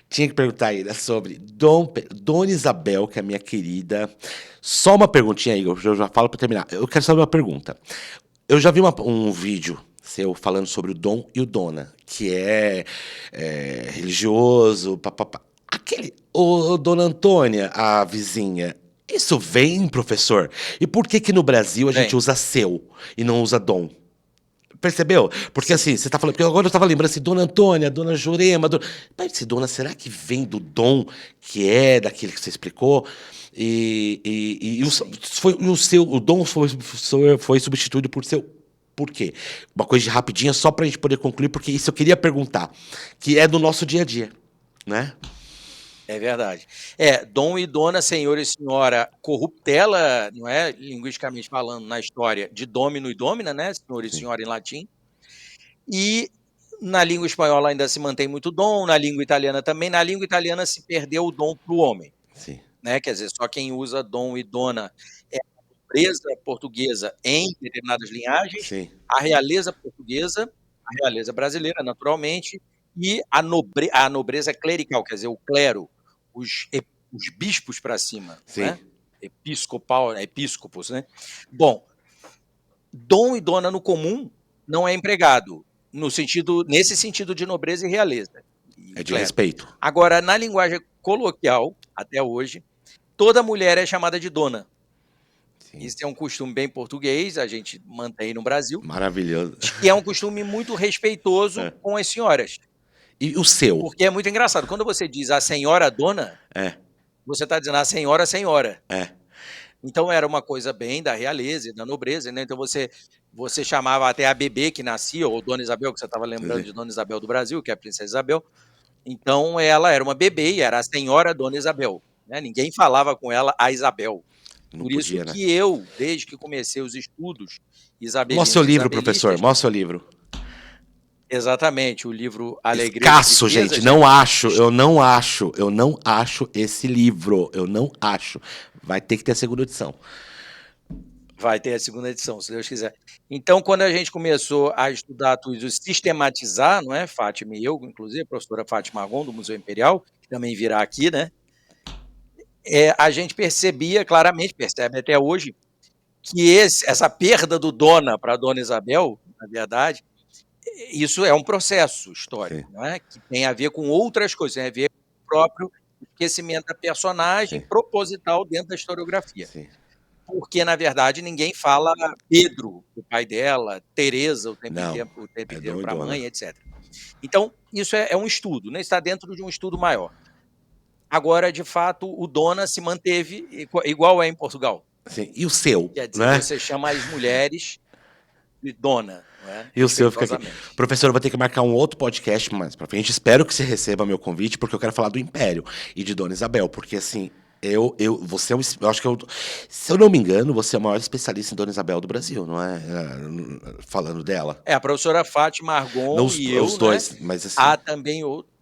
Tinha que perguntar ainda sobre Dona Isabel, que é minha querida. Só uma perguntinha aí, eu já falo para terminar. Eu quero saber uma pergunta. Eu já vi um vídeo seu falando sobre o Dom e o Dona, que é religioso, papapá. Ô, Dona Antônia, a vizinha, isso vem, professor? E por que no Brasil a gente Bem, usa seu e não usa Dom? Percebeu? Porque sim. assim, você tá falando, porque agora eu tava lembrando assim, Dona Antônia, Dona Jurema, Mas esse Dona, será que vem do dom que é daquele que você explicou? Sim. O dom foi substituído por seu. Por quê? Uma coisa de rapidinha, só pra gente poder concluir, porque isso eu queria perguntar, que é do nosso dia a dia, né? É verdade. Dom e dona, senhor e senhora, corruptela, não é, linguisticamente falando, na história, de domino e domina, né, senhor e Sim, senhora em latim. E na língua espanhola ainda se mantém muito dom, na língua italiana também. Na língua italiana se perdeu o dom para o homem, sim, né, quer dizer, só quem usa dom e dona é a nobreza portuguesa em determinadas linhagens, sim, a realeza portuguesa, a realeza brasileira, naturalmente, e a nobreza clerical, quer dizer, o clero, os bispos para cima, não sim. é? Episcopos, né? Bom, dom e dona no comum não é empregado, nesse sentido de nobreza e realeza, e É de clero. respeito. Agora, na linguagem coloquial, até hoje, toda mulher é chamada de dona. Sim. Isso é um costume bem português, a gente mantém no Brasil, Maravilhoso. e é um costume muito respeitoso É. com as senhoras. E o seu? Porque é muito engraçado, quando você diz a senhora dona, É, você está dizendo a senhora senhora. é. Então era uma coisa bem da realeza e da nobreza, né? Então você chamava até a bebê que nascia, ou Dona Isabel, que você estava lembrando de Dona Isabel do Brasil, que é a Princesa Isabel. Então ela era uma bebê e era a senhora Dona Isabel, né? Ninguém falava com ela a Isabel. Não Por isso podia, né? que eu, desde que comecei os estudos Mostra seu isabelinos e livro, professor. isabelistas, Mostra seu livro. exatamente, o livro Alegrias e Escasso, gente. Tristezas, né? Não acho. Eu não acho esse livro. Eu não acho. Vai ter que ter a segunda edição. Vai ter a segunda edição, se Deus quiser. Então, quando a gente começou a estudar tudo, sistematizar, não é, Fátima e eu, inclusive, a professora Fátima Agon, do Museu Imperial, que também virá aqui, né, a gente percebia claramente, percebe até hoje, que essa perda do Dona para a Dona Isabel, na verdade, isso é um processo Sim, histórico, não é, que tem a ver com outras coisas, tem a ver com o próprio esquecimento da personagem sim, proposital dentro da historiografia. sim. Porque, na verdade, ninguém fala Pedro, o pai dela, Teresa Não. o tempo É inteiro Dom e para a Dona. mãe, etc. Então, isso é um estudo, né? Está dentro de um estudo maior. Agora, de fato, o Dona se manteve igual é em Portugal. Sim. E o seu, Quer dizer, né? você chama as mulheres de dona, não é? E o seu fica aqui. Respeitosamente. Professor, eu vou ter que marcar um outro podcast mais pra frente. Espero que você receba meu convite, porque eu quero falar do Império e de Dona Isabel. Porque, assim, você é eu acho que se eu não me engano, você é o maior especialista em Dona Isabel do Brasil, não é? Falando dela. A professora Fátima Não Argon os, e eu, os né? dois, mas assim. Há também outro.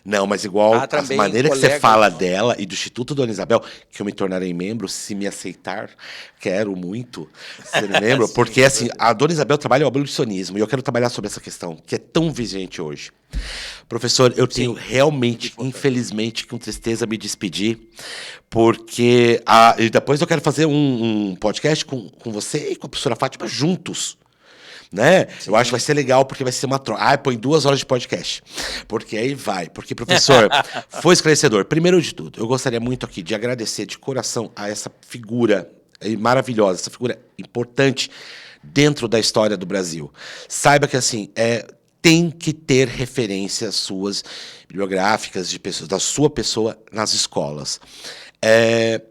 Não, mas igual Há a também maneira que você colegas fala nossos. dela e do Instituto Dona Isabel, que eu me tornarei membro, se me aceitar, quero muito ser membro, Sim, porque com assim, certeza. a Dona Isabel trabalha o abolicionismo e eu quero trabalhar sobre essa questão, que é tão vigente hoje. Professor, eu tenho Sim, realmente, importante. infelizmente, com tristeza me despedir, porque e depois eu quero fazer um podcast com você e com a professora Fátima juntos. Né? Eu acho que vai ser legal porque vai ser uma troca. Ah, põe 2 horas de podcast. Porque aí vai. Porque, professor, foi esclarecedor. Primeiro de tudo, eu gostaria muito aqui de agradecer de coração a essa figura maravilhosa, essa figura importante dentro da história do Brasil. Saiba que, assim, tem que ter referências suas bibliográficas de pessoas, da sua pessoa nas escolas. É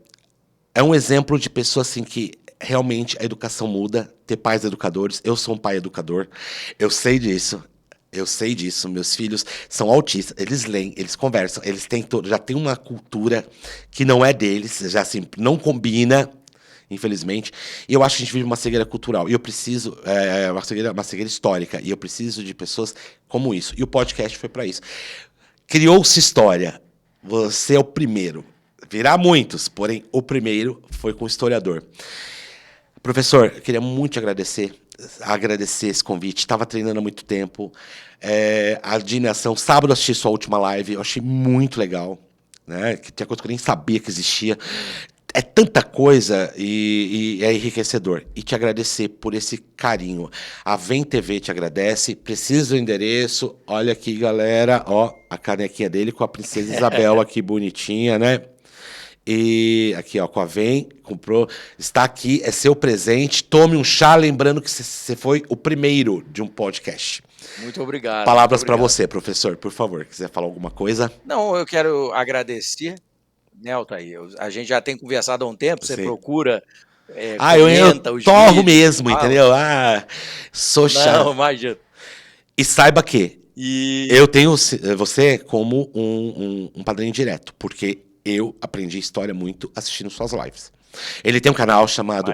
um exemplo de pessoa assim que realmente a educação muda, ter pais educadores. Eu sou um pai educador, eu sei disso. Eu sei disso, meus filhos são autistas, eles leem, eles conversam, eles têm já tem uma cultura que não é deles, já assim, não combina, infelizmente. E eu acho que a gente vive uma cegueira cultural. E eu preciso, uma cegueira histórica, e eu preciso de pessoas como isso. E o podcast foi para isso. Criou-se história. Você é o primeiro. Virá muitos, porém o primeiro foi com o historiador. Professor, eu queria muito te agradecer esse convite. Estava treinando há muito tempo. A Dineação, sábado assisti sua última live, eu achei muito legal. Né? Que tinha coisa que eu nem sabia que existia. É tanta coisa e é enriquecedor. E te agradecer por esse carinho. A Vem TV te agradece. Precisa do endereço. Olha aqui, galera. Ó, a canequinha dele com a Princesa Isabel aqui, bonitinha, né? E aqui, ó, com a Vem, comprou. Está aqui, é seu presente. Tome um chá, lembrando que você foi o primeiro de um podcast. Muito obrigado. Palavras para você, professor, por favor. Quiser falar alguma coisa? Não, eu quero agradecer, né, Altair? A gente já tem conversado há um tempo, você Sim. procura, eu comenta os torro vídeos, mesmo, fala. entendeu? Sou chato. Não, imagina. E saiba que E eu tenho você como um padrinho direto, porque eu aprendi história muito assistindo suas lives. Ele tem um canal chamado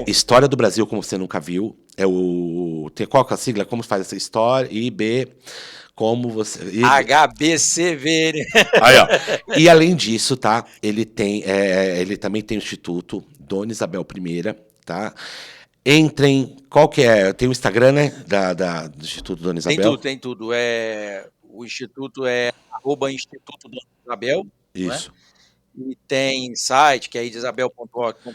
História do Brasil, como você nunca viu. Qual que é a sigla? Como faz essa história? Como você. HBCVN. Aí, ó. E além disso, tá? Ele também tem o Instituto Dona Isabel I, tá? Entrem. Qual que é? Tem o Instagram, né? Do Instituto Dona Isabel. Tem tudo. O Instituto é @Instituto Dona Isabel. Isso. Né? E tem site, que é isabel.org.br.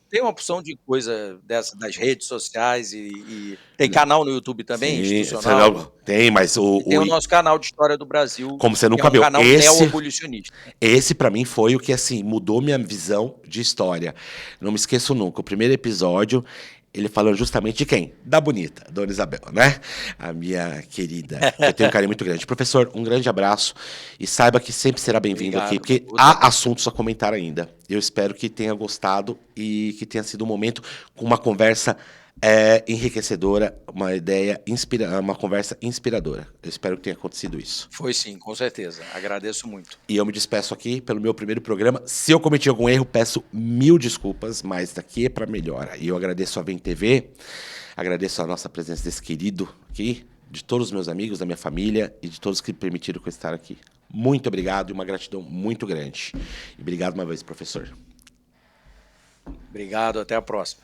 Tem uma opção de coisa dessa das redes sociais e tem canal no YouTube também, institucional. Tem, mas tem o nosso canal de História do Brasil, como você nunca que é um viu, canal neo-abolicionista. Esse, para mim, foi o que assim mudou minha visão de história. Não me esqueço nunca. O primeiro episódio, ele falando justamente de quem? Da bonita, Dona Isabel, né? A minha querida. Eu tenho um carinho muito grande. Professor, um grande abraço e saiba que sempre será bem-vindo aqui, porque há assuntos a comentar ainda. Eu espero que tenha gostado e que tenha sido um momento com uma conversa enriquecedora, uma conversa inspiradora. Eu espero que tenha acontecido isso. Foi sim, com certeza. Agradeço muito. E eu me despeço aqui pelo meu primeiro programa. Se eu cometi algum erro, peço 1000 desculpas, mas daqui é para melhora. E eu agradeço a Vem TV, agradeço a nossa presença desse querido aqui, de todos os meus amigos, da minha família e de todos que permitiram eu estar aqui. Muito obrigado e uma gratidão muito grande. E obrigado uma vez, professor. Obrigado, até a próxima.